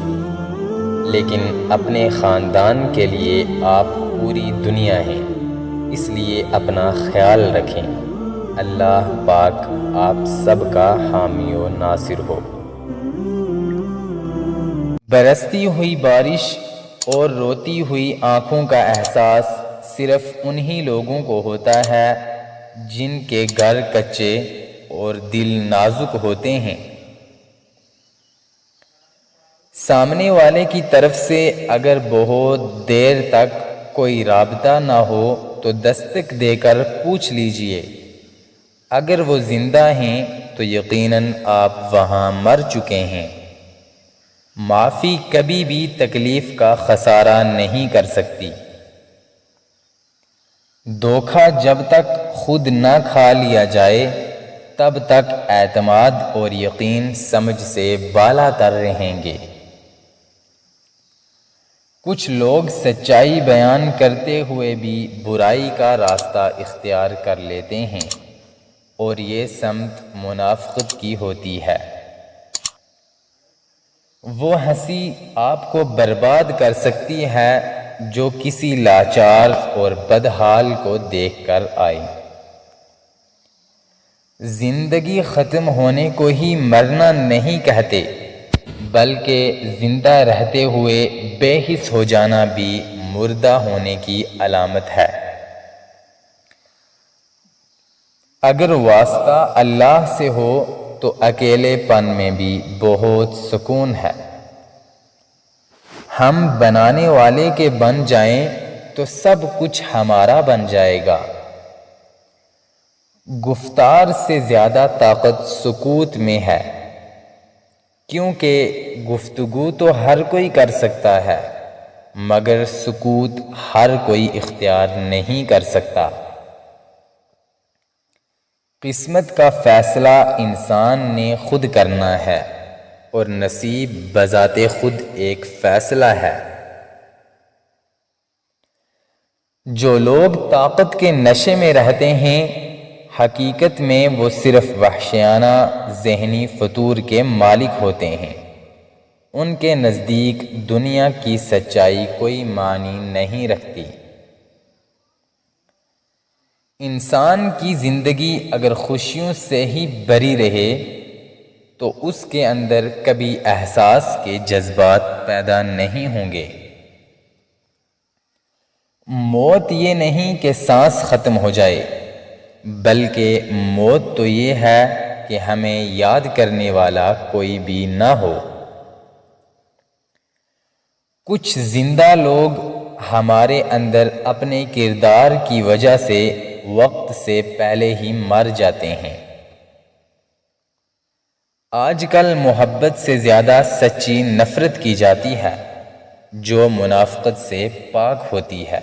لیکن اپنے خاندان کے لیے آپ پوری دنیا ہیں، اس لیے اپنا خیال رکھیں۔ اللہ پاک آپ سب کا حامی و ناصر ہو۔ برستی ہوئی بارش اور روتی ہوئی آنکھوں کا احساس صرف انہی لوگوں کو ہوتا ہے جن کے گھر کچے اور دل نازک ہوتے ہیں۔ سامنے والے کی طرف سے اگر بہت دیر تک کوئی رابطہ نہ ہو تو دستک دے کر پوچھ لیجئے، اگر وہ زندہ ہیں تو یقیناً آپ وہاں مر چکے ہیں۔ معافی کبھی بھی تکلیف کا خسارہ نہیں کر سکتی۔ دھوکہ جب تک خود نہ کھا لیا جائے تب تک اعتماد اور یقین سمجھ سے بالا تر رہیں گے۔ کچھ لوگ سچائی بیان کرتے ہوئے بھی برائی کا راستہ اختیار کر لیتے ہیں اور یہ سمت منافقت کی ہوتی ہے۔ وہ ہنسی آپ کو برباد کر سکتی ہے جو کسی لاچار اور بدحال کو دیکھ کر آئی۔ زندگی ختم ہونے کو ہی مرنا نہیں کہتے، بلکہ زندہ رہتے ہوئے بے حس ہو جانا بھی مردہ ہونے کی علامت ہے۔ اگر واسطہ اللہ سے ہو تو اکیلے پن میں بھی بہت سکون ہے۔ ہم بنانے والے کے بن جائیں تو سب کچھ ہمارا بن جائے گا۔ گفتار سے زیادہ طاقت سکوت میں ہے، کیونکہ گفتگو تو ہر کوئی کر سکتا ہے مگر سکوت ہر کوئی اختیار نہیں کر سکتا۔ قسمت کا فیصلہ انسان نے خود کرنا ہے اور نصیب بذات خود ایک فیصلہ ہے۔ جو لوگ طاقت کے نشے میں رہتے ہیں حقیقت میں وہ صرف وحشیانہ ذہنی فطور کے مالک ہوتے ہیں۔ ان کے نزدیک دنیا کی سچائی کوئی معنی نہیں رکھتی۔ انسان کی زندگی اگر خوشیوں سے ہی بھری رہے تو اس کے اندر کبھی احساس کے جذبات پیدا نہیں ہوں گے۔ موت یہ نہیں کہ سانس ختم ہو جائے، بلکہ موت تو یہ ہے کہ ہمیں یاد کرنے والا کوئی بھی نہ ہو۔ کچھ زندہ لوگ ہمارے اندر اپنے کردار کی وجہ سے وقت سے پہلے ہی مر جاتے ہیں۔ آج کل محبت سے زیادہ سچی نفرت کی جاتی ہے جو منافقت سے پاک ہوتی ہے۔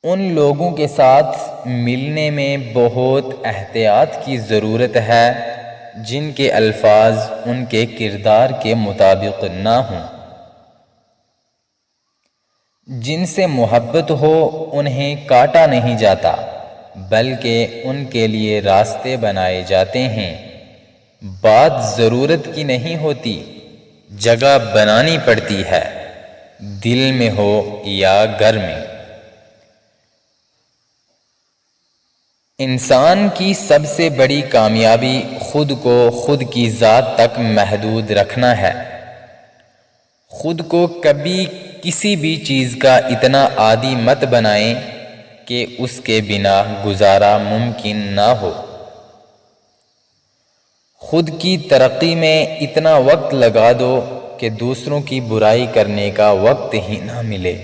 ان لوگوں کے ساتھ ملنے میں بہت احتیاط کی ضرورت ہے جن کے الفاظ ان کے کردار کے مطابق نہ ہوں۔ جن سے محبت ہو انہیں کاٹا نہیں جاتا بلکہ ان کے لیے راستے بنائے جاتے ہیں۔ بات ضرورت کی نہیں ہوتی، جگہ بنانی پڑتی ہے، دل میں ہو یا گھر میں۔ انسان کی سب سے بڑی کامیابی خود کو خود کی ذات تک محدود رکھنا ہے۔ خود کو کبھی کسی بھی چیز کا اتنا عادی مت بنائیں کہ اس کے بنا گزارا ممکن نہ ہو۔ خود کی ترقی میں اتنا وقت لگا دو کہ دوسروں کی برائی کرنے کا وقت ہی نہ ملے۔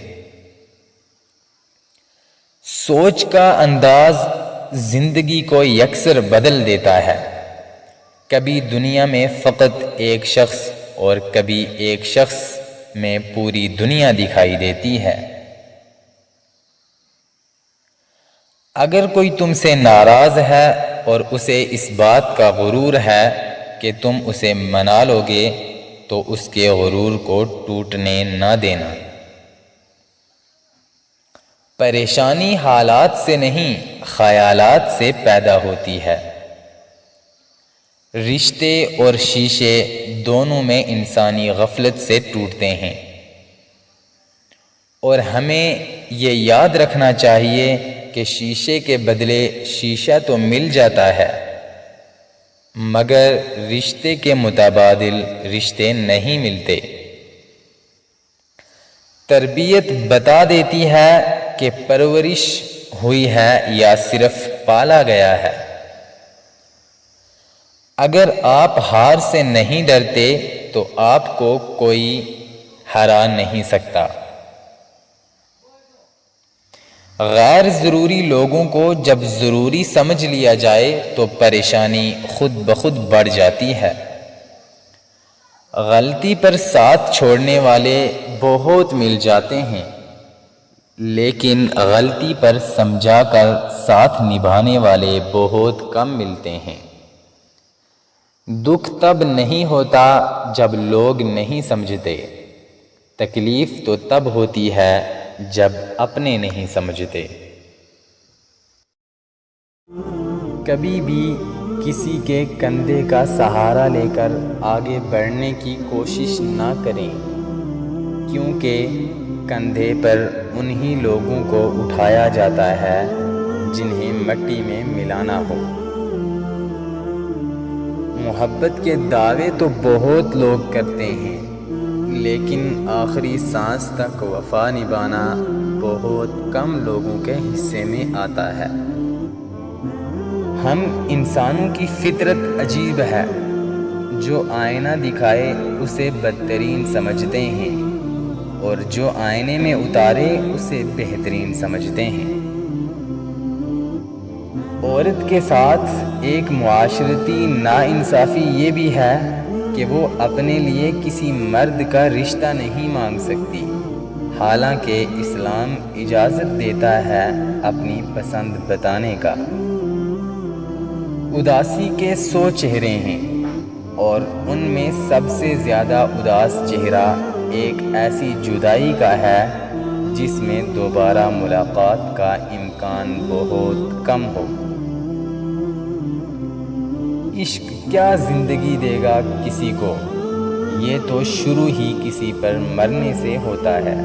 سوچ کا انداز زندگی کو یکسر بدل دیتا ہے۔ کبھی دنیا میں فقط ایک شخص اور کبھی ایک شخص میں پوری دنیا دکھائی دیتی ہے۔ اگر کوئی تم سے ناراض ہے اور اسے اس بات کا غرور ہے کہ تم اسے منا لو گے تو اس کے غرور کو ٹوٹنے نہ دینا۔ پریشانی حالات سے نہیں خیالات سے پیدا ہوتی ہے۔ رشتے اور شیشے دونوں میں انسانی غفلت سے ٹوٹتے ہیں، اور ہمیں یہ یاد رکھنا چاہیے کہ شیشے کے بدلے شیشہ تو مل جاتا ہے مگر رشتے کے متبادل رشتے نہیں ملتے۔ تربیت بتا دیتی ہے کہ پرورش ہوئی ہے یا صرف پالا گیا ہے۔ اگر آپ ہار سے نہیں ڈرتے تو آپ کو کوئی ہرا نہیں سکتا۔ غیر ضروری لوگوں کو جب ضروری سمجھ لیا جائے تو پریشانی خود بخود بڑھ جاتی ہے۔ غلطی پر ساتھ چھوڑنے والے بہت مل جاتے ہیں، لیکن غلطی پر سمجھا کر ساتھ نبھانے والے بہت کم ملتے ہیں۔ دکھ تب نہیں ہوتا جب لوگ نہیں سمجھتے، تکلیف تو تب ہوتی ہے جب اپنے نہیں سمجھتے۔ کبھی بھی کسی کے کندھے کا سہارا لے کر آگے بڑھنے کی کوشش نہ کریں، کیونکہ کندھے پر انہی لوگوں کو اٹھایا جاتا ہے جنہیں مٹی میں ملانا ہو۔ محبت کے دعوے تو بہت لوگ کرتے ہیں، لیکن آخری سانس تک وفا نبھانا بہت کم لوگوں کے حصے میں آتا ہے۔ ہم انسانوں کی فطرت عجیب ہے، جو آئینہ دکھائے اسے بدترین سمجھتے ہیں اور جو آئینے میں اتارے اسے بہترین سمجھتے ہیں۔ عورت کے ساتھ ایک معاشرتی ناانصافی یہ بھی ہے کہ وہ اپنے لیے کسی مرد کا رشتہ نہیں مانگ سکتی، حالانکہ اسلام اجازت دیتا ہے اپنی پسند بتانے کا۔ اداسی کے 100 چہرے ہیں اور ان میں سب سے زیادہ اداس چہرہ ایک ایسی جدائی کا ہے جس میں دوبارہ ملاقات کا امکان بہت کم ہو۔ عشق کیا زندگی دے گا کسی کو، یہ تو شروع ہی کسی پر مرنے سے ہوتا ہے۔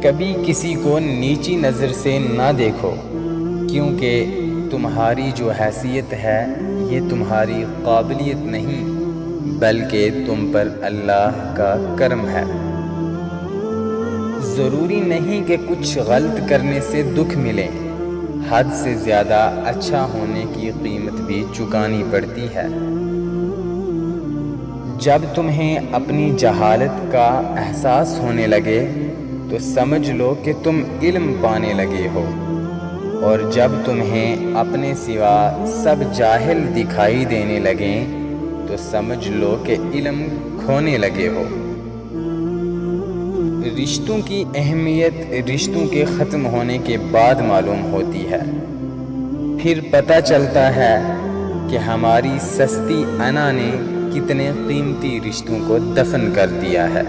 کبھی کسی کو نیچی نظر سے نہ دیکھو، کیونکہ تمہاری جو حیثیت ہے یہ تمہاری قابلیت نہیں بلکہ تم پر اللہ کا کرم ہے۔ ضروری نہیں کہ کچھ غلط کرنے سے دکھ ملے، حد سے زیادہ اچھا ہونے کی قیمت بھی چکانی پڑتی ہے۔ جب تمہیں اپنی جہالت کا احساس ہونے لگے تو سمجھ لو کہ تم علم پانے لگے ہو، اور جب تمہیں اپنے سوا سب جاہل دکھائی دینے لگیں تو سمجھ لو کہ علم کھونے لگے ہو۔ رشتوں کی اہمیت رشتوں کے ختم ہونے کے بعد معلوم ہوتی ہے، پھر پتہ چلتا ہے کہ ہماری سستی انا نے کتنے قیمتی رشتوں کو دفن کر دیا ہے۔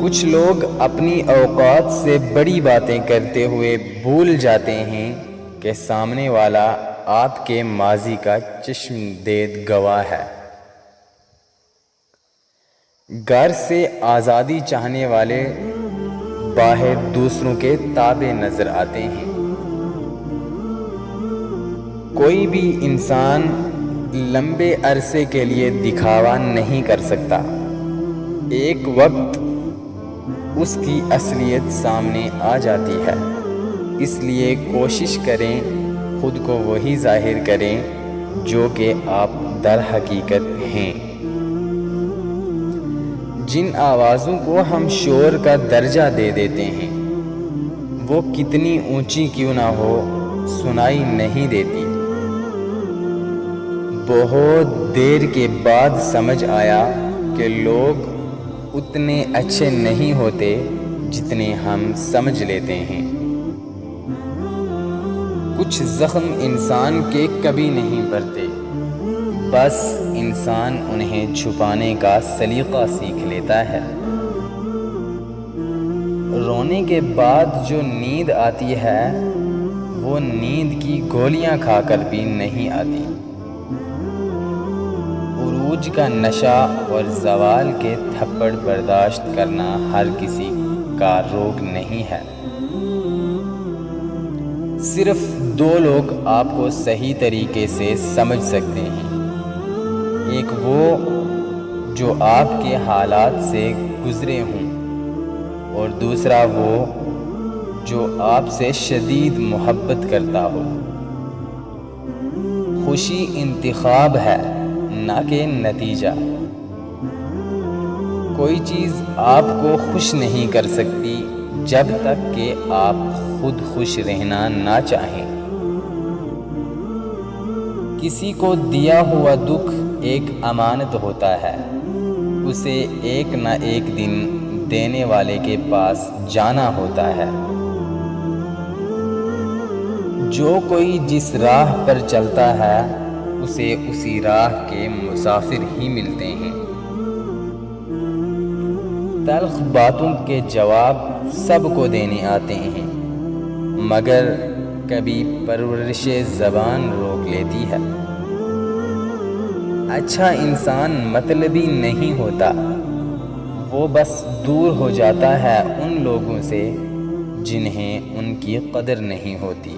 کچھ لوگ اپنی اوقات سے بڑی باتیں کرتے ہوئے بھول جاتے ہیں کہ سامنے والا آپ کے ماضی کا چشمدید گواہ ہے۔ گھر سے آزادی چاہنے والے باہر دوسروں کے تابع نظر آتے ہیں۔ کوئی بھی انسان لمبے عرصے کے لیے دکھاوا نہیں کر سکتا، ایک وقت اس کی اصلیت سامنے آ جاتی ہے۔ اس لیے کوشش کریں خود کو وہی ظاہر کریں جو کہ آپ در حقیقت ہیں۔ جن آوازوں کو ہم شور کا درجہ دے دیتے ہیں وہ کتنی اونچی کیوں نہ ہو سنائی نہیں دیتی۔ بہت دیر کے بعد سمجھ آیا کہ لوگ اتنے اچھے نہیں ہوتے جتنے ہم سمجھ لیتے ہیں۔ کچھ زخم انسان کے کبھی نہیں بھرتے، بس انسان انہیں چھپانے کا سلیقہ سیکھ لیتا ہے۔ رونے کے بعد جو نیند آتی ہے وہ نیند کی گولیاں کھا کر بھی نہیں آتی۔ عروج کا نشہ اور زوال کے تھپڑ برداشت کرنا ہر کسی کا روگ نہیں ہے۔ صرف دو لوگ آپ کو صحیح طریقے سے سمجھ سکتے ہیں، ایک وہ جو آپ کے حالات سے گزرے ہوں، اور دوسرا وہ جو آپ سے شدید محبت کرتا ہو۔ خوشی انتخاب ہے، نہ کہ نتیجہ۔ کوئی چیز آپ کو خوش نہیں کر سکتی جب تک کہ آپ خود خوش رہنا نہ چاہیں۔ کسی کو دیا ہوا دکھ ایک امانت ہوتا ہے، اسے ایک نہ ایک دن دینے والے کے پاس جانا ہوتا ہے۔ جو کوئی جس راہ پر چلتا ہے اسے اسی راہ کے مسافر ہی ملتے ہیں۔ تلخ باتوں کے جواب سب کو دینے آتے ہیں، مگر کبھی پرورش زبان روک لیتی ہے۔ اچھا انسان مطلبی نہیں ہوتا، وہ بس دور ہو جاتا ہے ان لوگوں سے جنہیں ان کی قدر نہیں ہوتی۔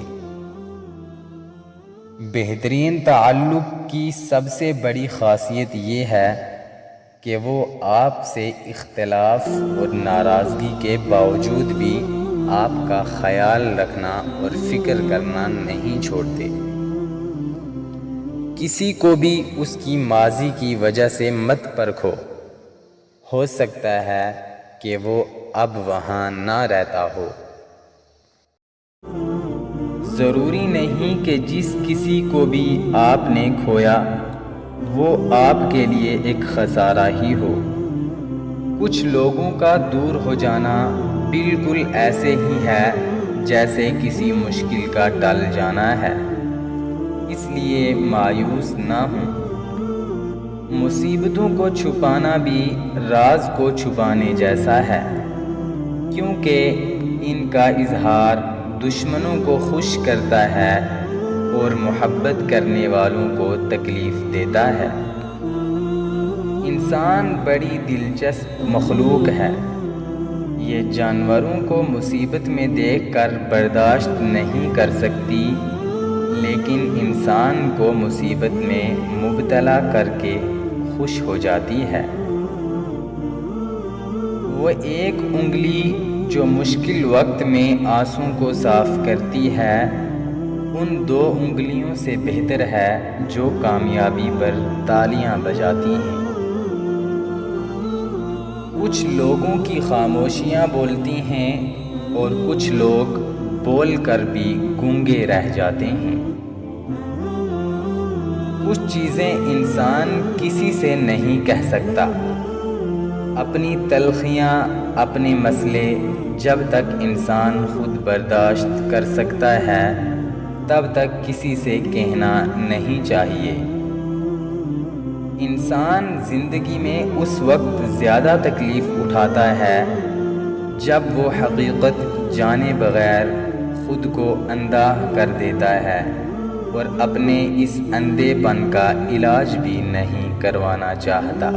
بہترین تعلق کی سب سے بڑی خاصیت یہ ہے کہ وہ آپ سے اختلاف اور ناراضگی کے باوجود بھی آپ کا خیال رکھنا اور فکر کرنا نہیں چھوڑتے۔ کسی کو بھی اس کی ماضی کی وجہ سے مت پرکھو، ہو سکتا ہے کہ وہ اب وہاں نہ رہتا ہو۔ ضروری نہیں کہ جس کسی کو بھی آپ نے کھویا وہ آپ کے لیے ایک خسارہ ہی ہو۔ کچھ لوگوں کا دور ہو جانا بالکل ایسے ہی ہے جیسے کسی مشکل کا ٹل جانا ہے، اس لیے مایوس نہ ہوں۔ مصیبتوں کو چھپانا بھی راز کو چھپانے جیسا ہے، کیونکہ ان کا اظہار دشمنوں کو خوش کرتا ہے اور محبت کرنے والوں کو تکلیف دیتا ہے۔ انسان بڑی دلچسپ مخلوق ہے، یہ جانوروں کو مصیبت میں دیکھ کر برداشت نہیں کر سکتی، لیکن انسان کو مصیبت میں مبتلا کر کے خوش ہو جاتی ہے۔ وہ ایک انگلی جو مشکل وقت میں آنسوں کو صاف کرتی ہے ان دو انگلیوں سے بہتر ہے جو کامیابی پر تالیاں بجاتی ہیں۔ کچھ لوگوں کی خاموشیاں بولتی ہیں اور کچھ لوگ بول کر بھی گونگے رہ جاتے ہیں۔ کچھ چیزیں انسان کسی سے نہیں کہہ سکتا، اپنی تلخیاں، اپنے مسئلے جب تک انسان خود برداشت کر سکتا ہے تب تک کسی سے کہنا نہیں چاہیے۔ انسان زندگی میں اس وقت زیادہ تکلیف اٹھاتا ہے جب وہ حقیقت جانے بغیر خود کو اندھا کر دیتا ہے اور اپنے اس اندھے پن کا علاج بھی نہیں کروانا چاہتا۔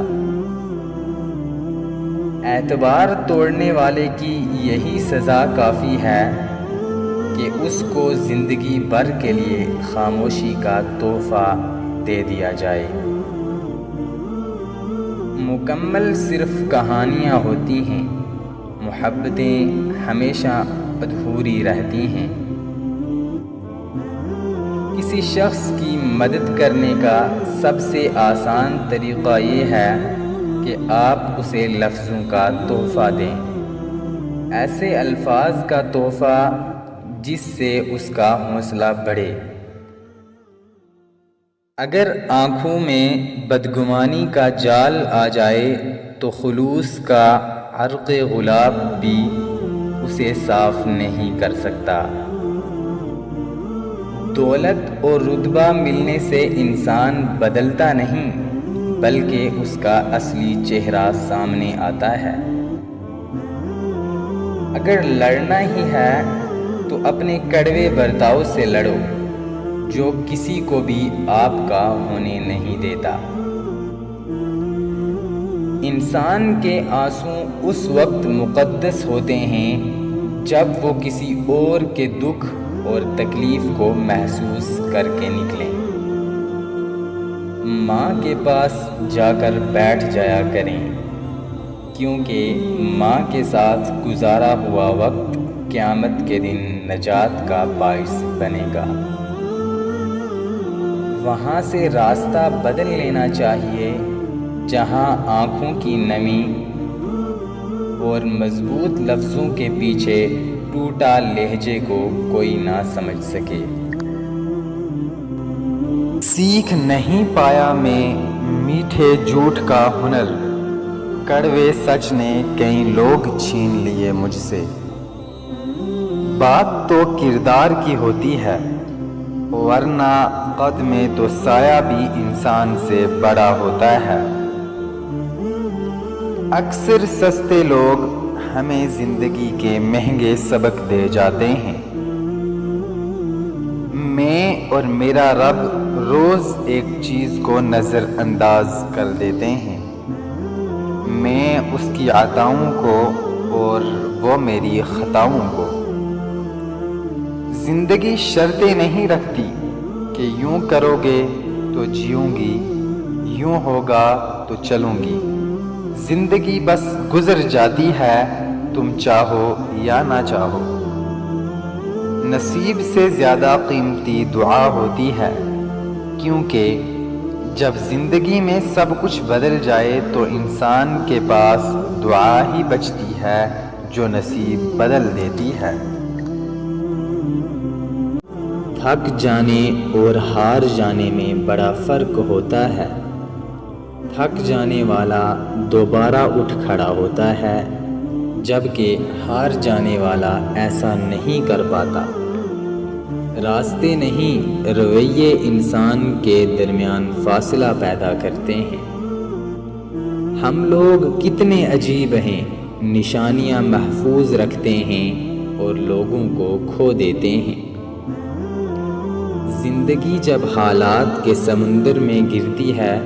اعتبار توڑنے والے کی یہی سزا کافی ہے کہ اس کو زندگی بھر کے لیے خاموشی کا تحفہ دے دیا جائے۔ مکمل صرف کہانیاں ہوتی ہیں، محبتیں ہمیشہ ادھوری رہتی ہیں۔ کسی شخص کی مدد کرنے کا سب سے آسان طریقہ یہ ہے کہ آپ اسے لفظوں کا تحفہ دیں، ایسے الفاظ کا تحفہ جس سے اس کا حوصلہ بڑھے۔ اگر آنکھوں میں بدگمانی کا جال آ جائے تو خلوص کا عرق گلاب بھی اسے صاف نہیں کر سکتا۔ دولت اور رتبہ ملنے سے انسان بدلتا نہیں بلکہ اس کا اصلی چہرہ سامنے آتا ہے۔ اگر لڑنا ہی ہے تو اپنے کڑوے برتاؤ سے لڑو جو کسی کو بھی آپ کا ہونے نہیں دیتا۔ انسان کے آنسو اس وقت مقدس ہوتے ہیں جب وہ کسی اور کے دکھ اور تکلیف کو محسوس کر کے نکلیں۔ ماں کے پاس جا کر بیٹھ جایا کریں، کیونکہ ماں کے ساتھ گزارا ہوا وقت قیامت کے دن نجات کا باعث بنے گا۔ وہاں سے راستہ بدل لینا چاہیے جہاں آنکھوں کی نمی اور مضبوط لفظوں کے پیچھے ٹوٹا لہجے کو کوئی نہ سمجھ سکے۔ سیکھ نہیں پایا میں میٹھے جھوٹ کا ہنر، کڑوے سچ نے کئی لوگ چھین لیے مجھ سے۔ بات تو کردار کی ہوتی ہے، ورنہ قد میں تو سایہ بھی انسان سے بڑا ہوتا ہے۔ اکثر سستے لوگ ہمیں زندگی کے مہنگے سبق دے جاتے ہیں۔ میں اور میرا رب روز ایک چیز کو نظر انداز کر دیتے ہیں، میں اس کی عطاؤں کو اور وہ میری خطاؤں کو۔ زندگی شرطیں نہیں رکھتی کہ یوں کرو گے تو جیوں گی، یوں ہوگا تو چلوں گی۔ زندگی بس گزر جاتی ہے، تم چاہو یا نہ چاہو۔ نصیب سے زیادہ قیمتی دعا ہوتی ہے، کیونکہ جب زندگی میں سب کچھ بدل جائے تو انسان کے پاس دعا ہی بچتی ہے جو نصیب بدل دیتی ہے۔ تھک جانے اور ہار جانے میں بڑا فرق ہوتا ہے۔ تھک جانے والا دوبارہ اٹھ کھڑا ہوتا ہے، جبکہ ہار جانے والا ایسا نہیں کر پاتا۔ راستے نہیں، رویے انسان کے درمیان فاصلہ پیدا کرتے ہیں۔ ہم لوگ کتنے عجیب ہیں، نشانیاں محفوظ رکھتے ہیں اور لوگوں کو کھو دیتے ہیں۔ زندگی جب حالات کے سمندر میں گرتی ہے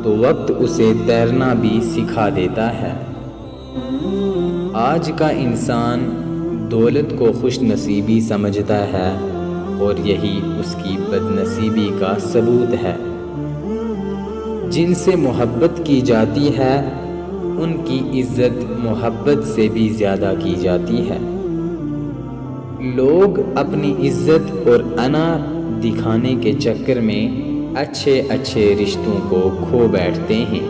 تو وقت اسے تیرنا بھی سکھا دیتا ہے۔ آج کا انسان دولت کو خوش نصیبی سمجھتا ہے اور یہی اس کی بد نصیبی کا ثبوت ہے۔ جن سے محبت کی جاتی ہے ان کی عزت محبت سے بھی زیادہ کی جاتی ہے۔ لوگ اپنی عزت اور انا دکھانے کے چکر میں اچھے اچھے رشتوں کو کھو بیٹھتے ہیں۔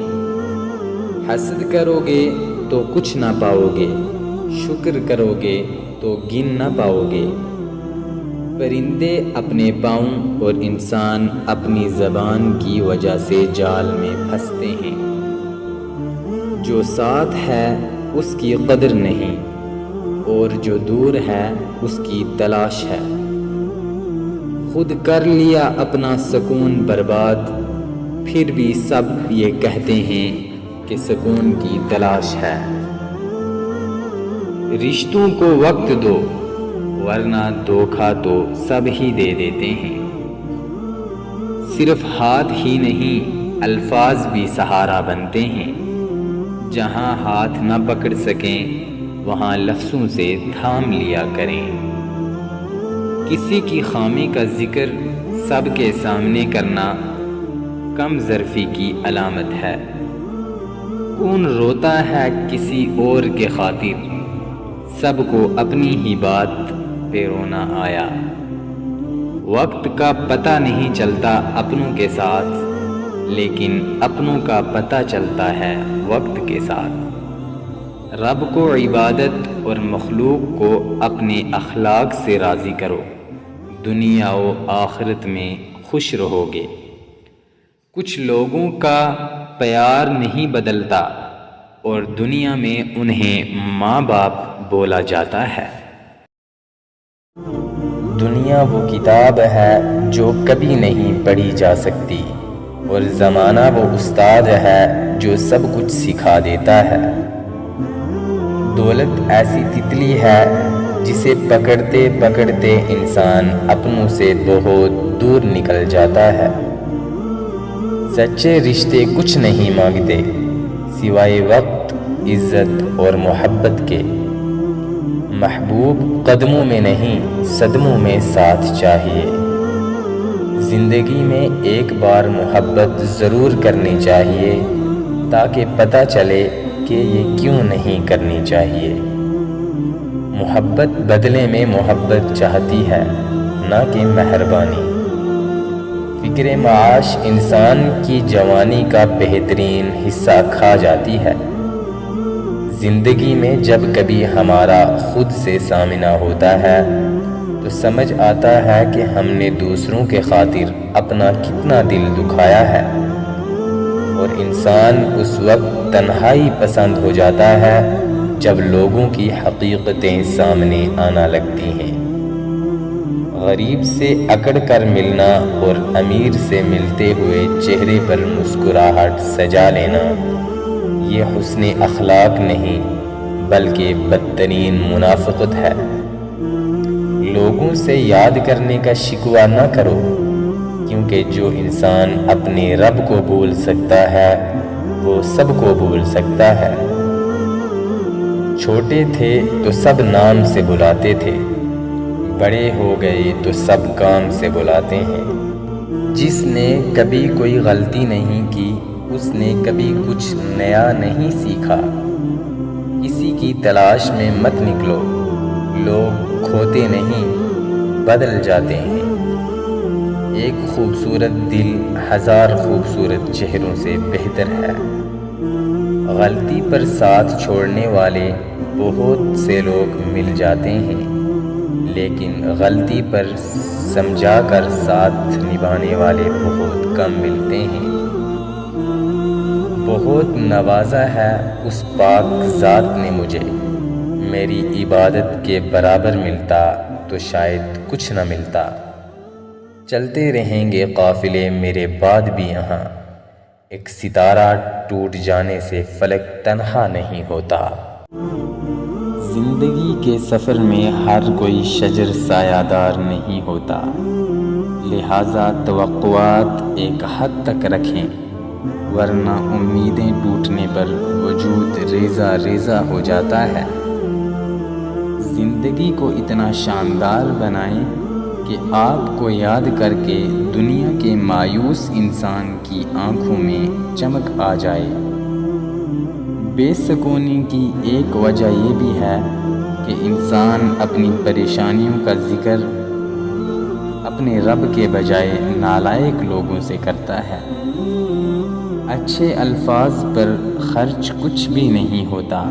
حسد کرو گے تو کچھ نہ پاؤ گے، شکر کرو گے تو گن نہ پاؤ گے۔ پرندے اپنے پاؤں اور انسان اپنی زبان کی وجہ سے جال میں پھنستے ہیں۔ جو ساتھ ہے اس کی قدر نہیں، اور جو دور ہے اس کی تلاش ہے۔ خود کر لیا اپنا سکون برباد، پھر بھی سب یہ کہتے ہیں کہ سکون کی تلاش ہے۔ رشتوں کو وقت دو، ورنہ دھوکہ تو سب ہی دے دیتے ہیں۔ صرف ہاتھ ہی نہیں، الفاظ بھی سہارا بنتے ہیں۔ جہاں ہاتھ نہ پکڑ سکیں وہاں لفظوں سے تھام لیا کریں۔ کسی کی خامی کا ذکر سب کے سامنے کرنا کم ظرفی کی علامت ہے۔ کون روتا ہے کسی اور کے خاطر، سب کو اپنی ہی بات پہ رونا آیا۔ وقت کا پتہ نہیں چلتا اپنوں کے ساتھ، لیکن اپنوں کا پتہ چلتا ہے وقت کے ساتھ۔ رب کو عبادت اور مخلوق کو اپنے اخلاق سے راضی کرو، دنیا و آخرت میں خوش رہو گے۔ کچھ لوگوں کا پیار نہیں بدلتا اور دنیا میں انہیں ماں باپ بولا جاتا ہے۔ دنیا وہ کتاب ہے جو کبھی نہیں پڑھی جا سکتی، اور زمانہ وہ استاد ہے جو سب کچھ سکھا دیتا ہے۔ دولت ایسی تتلی ہے جسے پکڑتے پکڑتے انسان اپنوں سے بہت دور نکل جاتا ہے۔ سچے رشتے کچھ نہیں مانگتے سوائے وقت، عزت اور محبت کے۔ محبوب قدموں میں نہیں صدموں میں ساتھ چاہیے۔ زندگی میں ایک بار محبت ضرور کرنی چاہیے تاکہ پتہ چلے کہ یہ کیوں نہیں کرنی چاہیے۔ محبت بدلے میں محبت چاہتی ہے، نہ کہ مہربانی۔ فکر معاش انسان کی جوانی کا بہترین حصہ کھا جاتی ہے۔ زندگی میں جب کبھی ہمارا خود سے سامنا ہوتا ہے تو سمجھ آتا ہے کہ ہم نے دوسروں کے خاطر اپنا کتنا دل دکھایا ہے، اور انسان اس وقت تنہائی پسند ہو جاتا ہے جب لوگوں کی حقیقتیں سامنے آنا لگتی ہیں۔ غریب سے اکڑ کر ملنا اور امیر سے ملتے ہوئے چہرے پر مسکراہٹ سجا لینا، یہ حسن اخلاق نہیں بلکہ بدترین منافقت ہے۔ لوگوں سے یاد کرنے کا شکوہ نہ کرو، کیونکہ جو انسان اپنے رب کو بھول سکتا ہے وہ سب کو بھول سکتا ہے۔ چھوٹے تھے تو سب نام سے بلاتے تھے، بڑے ہو گئے تو سب کام سے بلاتے ہیں۔ جس نے کبھی کوئی غلطی نہیں کی اس نے کبھی کچھ نیا نہیں سیکھا۔ کسی کی تلاش میں مت نکلو، لوگ کھوتے نہیں بدل جاتے ہیں۔ ایک خوبصورت دل ہزار خوبصورت چہروں سے بہتر ہے۔ غلطی پر ساتھ چھوڑنے والے بہت سے لوگ مل جاتے ہیں، لیکن غلطی پر سمجھا کر ساتھ نبھانے والے بہت کم ملتے ہیں۔ بہت نوازا ہے اس پاک ذات نے مجھے، میری عبادت کے برابر ملتا تو شاید کچھ نہ ملتا۔ چلتے رہیں گے قافلے میرے بعد بھی یہاں، ایک ستارہ ٹوٹ جانے سے فلک تنہا نہیں ہوتا۔ زندگی کے سفر میں ہر کوئی شجر سایہ دار نہیں ہوتا، لہٰذا توقعات ایک حد تک رکھیں، ورنہ امیدیں ٹوٹنے پر وجود ریزہ ریزہ ہو جاتا ہے۔ زندگی کو اتنا شاندار بنائیں کہ آپ کو یاد کر کے دنیا کے مایوس انسان کی آنکھوں میں چمک آ جائے۔ بے سکونی کی ایک وجہ یہ بھی ہے کہ انسان اپنی پریشانیوں کا ذکر اپنے رب کے بجائے نالائق لوگوں سے کرتا ہے۔ اچھے الفاظ پر خرچ کچھ بھی نہیں ہوتا،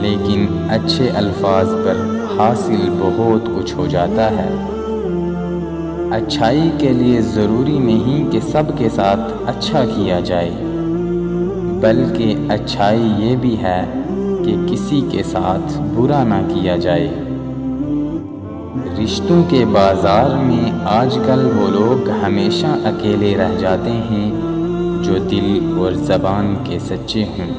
لیکن اچھے الفاظ پر حاصل بہت کچھ ہو جاتا ہے۔ اچھائی کے لیے ضروری نہیں کہ سب کے ساتھ اچھا کیا جائے، بلکہ اچھائی یہ بھی ہے کہ کسی کے ساتھ برا نہ کیا جائے۔ رشتوں کے بازار میں آج کل وہ لوگ ہمیشہ اکیلے رہ جاتے ہیں جو دل اور زبان کے سچے ہوں۔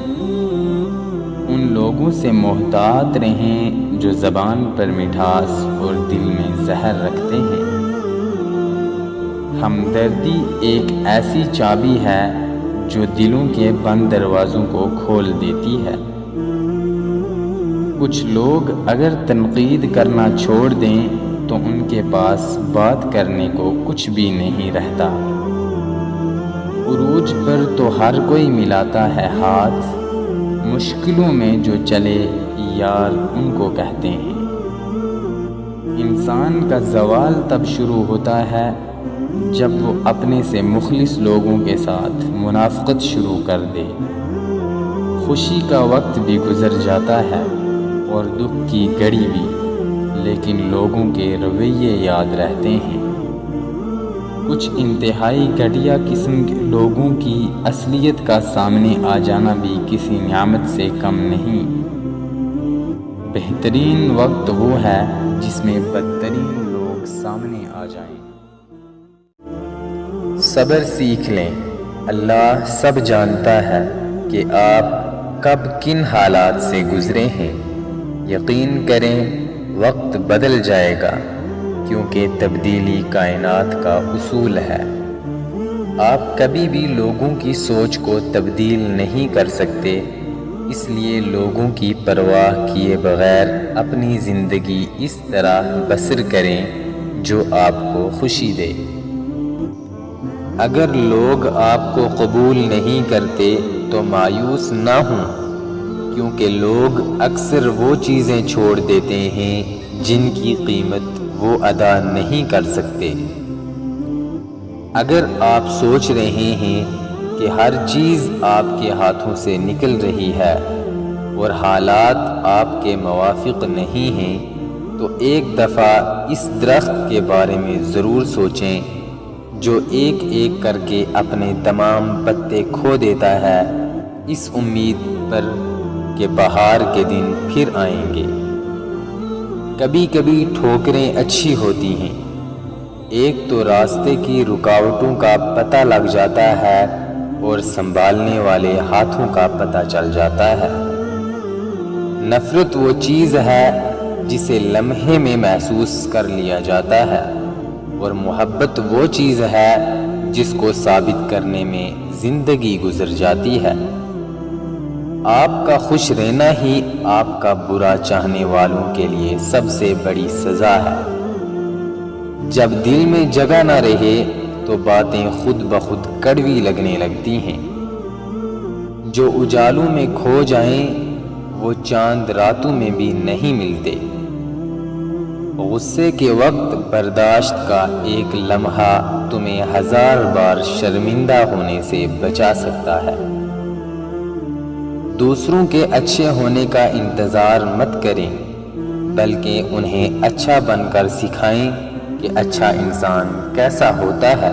ان لوگوں سے محتاط رہیں جو زبان پر مٹھاس اور دل میں زہر رکھتے ہیں۔ ہمدردی ایک ایسی چابی ہے جو دلوں کے بند دروازوں کو کھول دیتی ہے۔ کچھ لوگ اگر تنقید کرنا چھوڑ دیں تو ان کے پاس بات کرنے کو کچھ بھی نہیں رہتا۔ عروج پر تو ہر کوئی ملاتا ہے ہاتھ، مشکلوں میں جو چلے یار ان کو کہتے ہیں۔ انسان کا زوال تب شروع ہوتا ہے جب وہ اپنے سے مخلص لوگوں کے ساتھ منافقت شروع کر دے۔ خوشی کا وقت بھی گزر جاتا ہے اور دکھ کی گھڑی بھی، لیکن لوگوں کے رویے یاد رہتے ہیں۔ کچھ انتہائی گھٹیا قسم کے لوگوں کی اصلیت کا سامنے آ جانا بھی کسی نعمت سے کم نہیں۔ بہترین وقت وہ ہے جس میں بدترین لوگ سامنے آ جائیں۔ صبر سیکھ لیں، اللہ سب جانتا ہے کہ آپ کب کن حالات سے گزرے ہیں۔ یقین کریں وقت بدل جائے گا، کیونکہ تبدیلی کائنات کا اصول ہے۔ آپ کبھی بھی لوگوں کی سوچ کو تبدیل نہیں کر سکتے، اس لیے لوگوں کی پرواہ کیے بغیر اپنی زندگی اس طرح بسر کریں جو آپ کو خوشی دے۔ اگر لوگ آپ کو قبول نہیں کرتے تو مایوس نہ ہوں، کیونکہ لوگ اکثر وہ چیزیں چھوڑ دیتے ہیں جن کی قیمت وہ ادا نہیں کر سکتے۔ اگر آپ سوچ رہے ہیں کہ ہر چیز آپ کے ہاتھوں سے نکل رہی ہے اور حالات آپ کے موافق نہیں ہیں، تو ایک دفعہ اس درخت کے بارے میں ضرور سوچیں جو ایک ایک کر کے اپنے تمام پتے کھو دیتا ہے، اس امید پر کہ بہار کے دن پھر آئیں گے۔ کبھی کبھی ٹھوکریں اچھی ہوتی ہیں، ایک تو راستے کی رکاوٹوں کا پتہ لگ جاتا ہے اور سنبھالنے والے ہاتھوں کا پتہ چل جاتا ہے۔ نفرت وہ چیز ہے جسے لمحے میں محسوس کر لیا جاتا ہے، اور محبت وہ چیز ہے جس کو ثابت کرنے میں زندگی گزر جاتی ہے۔ آپ کا خوش رہنا ہی آپ کا برا چاہنے والوں کے لیے سب سے بڑی سزا ہے۔ جب دل میں جگہ نہ رہے تو باتیں خود بخود کڑوی لگنے لگتی ہیں۔ جو اجالوں میں کھو جائیں وہ چاند راتوں میں بھی نہیں ملتے۔ غصے کے وقت برداشت کا ایک لمحہ تمہیں 1000 بار شرمندہ ہونے سے بچا سکتا ہے۔ دوسروں کے اچھے ہونے کا انتظار مت کریں، بلکہ انہیں اچھا بن کر سکھائیں کہ اچھا انسان کیسا ہوتا ہے۔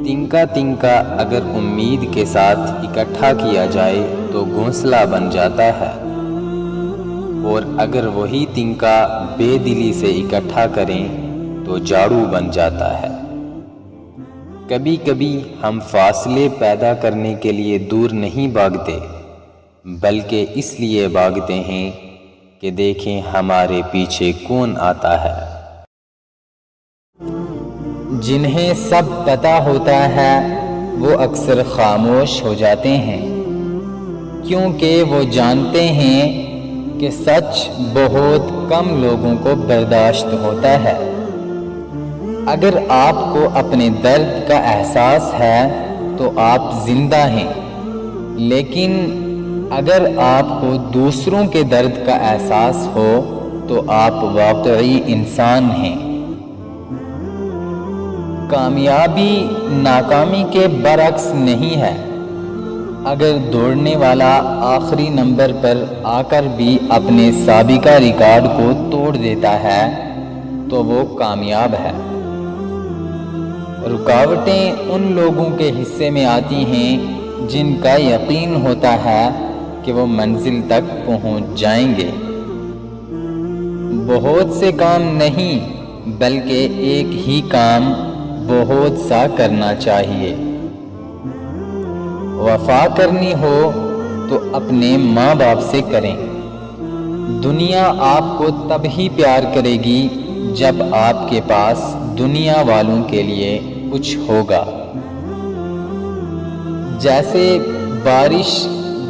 تنکا تنکا اگر امید کے ساتھ اکٹھا کیا جائے تو گھونسلہ بن جاتا ہے، اور اگر وہی تنکا بے دلی سے اکٹھا کریں تو جھاڑو بن جاتا ہے۔ کبھی کبھی ہم فاصلے پیدا کرنے کے لیے دور نہیں بھاگتے، بلکہ اس لیے بھاگتے ہیں کہ دیکھیں ہمارے پیچھے کون آتا ہے۔ جنہیں سب پتہ ہوتا ہے وہ اکثر خاموش ہو جاتے ہیں، کیونکہ وہ جانتے ہیں کہ سچ بہت کم لوگوں کو برداشت ہوتا ہے۔ اگر آپ کو اپنے درد کا احساس ہے تو آپ زندہ ہیں، لیکن اگر آپ کو دوسروں کے درد کا احساس ہو تو آپ واقعی انسان ہیں۔ کامیابی ناکامی کے برعکس نہیں ہے۔ اگر دوڑنے والا آخری نمبر پر آ کر بھی اپنے سابقہ ریکارڈ کو توڑ دیتا ہے تو وہ کامیاب ہے۔ رکاوٹیں ان لوگوں کے حصے میں آتی ہیں جن کا یقین ہوتا ہے کہ وہ منزل تک پہنچ جائیں گے۔ بہت سے کام نہیں بلکہ ایک ہی کام بہت سا کرنا چاہیے۔ وفا کرنی ہو تو اپنے ماں باپ سے کریں۔ دنیا آپ کو تب ہی پیار کرے گی جب آپ کے پاس دنیا والوں کے لیے کچھ ہوگا۔ جیسے بارش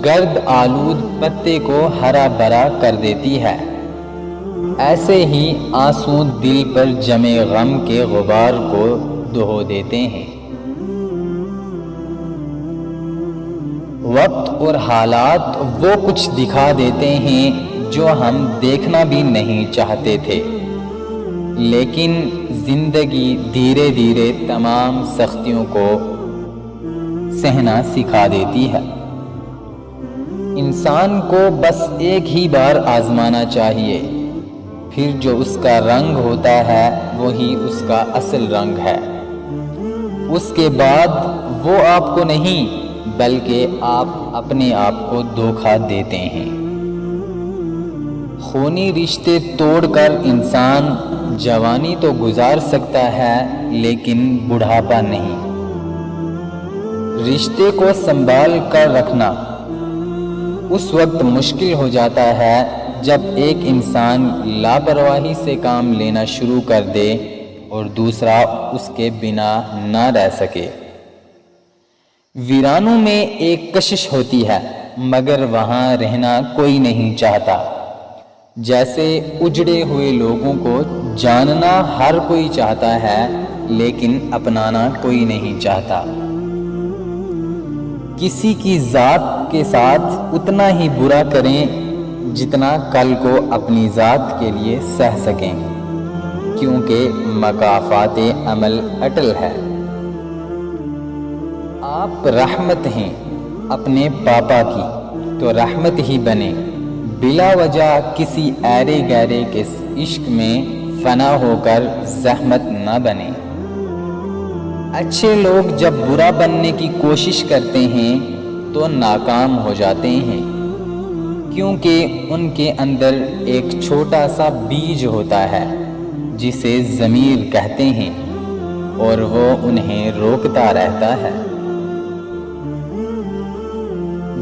گرد آلود پتے کو ہرا بھرا کر دیتی ہے، ایسے ہی آنسو دل پر جمے غم کے غبار کو دہو دیتے ہیں۔ وقت اور حالات وہ کچھ دکھا دیتے ہیں جو ہم دیکھنا بھی نہیں چاہتے تھے، لیکن زندگی دھیرے دھیرے تمام سختیوں کو سہنا سکھا دیتی ہے۔ انسان کو بس ایک ہی بار آزمانا چاہیے، پھر جو اس کا رنگ ہوتا ہے وہی اس کا اصل رنگ ہے۔ اس کے بعد وہ آپ کو نہیں بلکہ آپ اپنے آپ کو دھوکہ دیتے ہیں۔ خونی رشتے توڑ کر انسان جوانی تو گزار سکتا ہے لیکن بڑھاپا نہیں۔ رشتے کو سنبھال کر رکھنا اس وقت مشکل ہو جاتا ہے جب ایک انسان لاپرواہی سے کام لینا شروع کر دے اور دوسرا اس کے بنا نہ رہ سکے۔ ویرانوں میں ایک کشش ہوتی ہے مگر وہاں رہنا کوئی نہیں چاہتا۔ جیسے اجڑے ہوئے لوگوں کو جاننا ہر کوئی چاہتا ہے لیکن اپنانا کوئی نہیں چاہتا۔ کسی کی ذات کے ساتھ اتنا ہی برا کریں جتنا کل کو اپنی ذات کے لیے سہ سکیں، کیونکہ مکافات عمل اٹل ہے۔ آپ رحمت ہیں اپنے پاپا کی تو رحمت ہی بنے، بلا وجہ کسی ایرے گیرے کے عشق میں فنا ہو کر زحمت نہ بنے۔ اچھے لوگ جب برا بننے کی کوشش کرتے ہیں تو ناکام ہو جاتے ہیں، کیونکہ ان کے اندر ایک چھوٹا سا بیج ہوتا ہے جسے ضمیر کہتے ہیں اور وہ انہیں روکتا رہتا ہے۔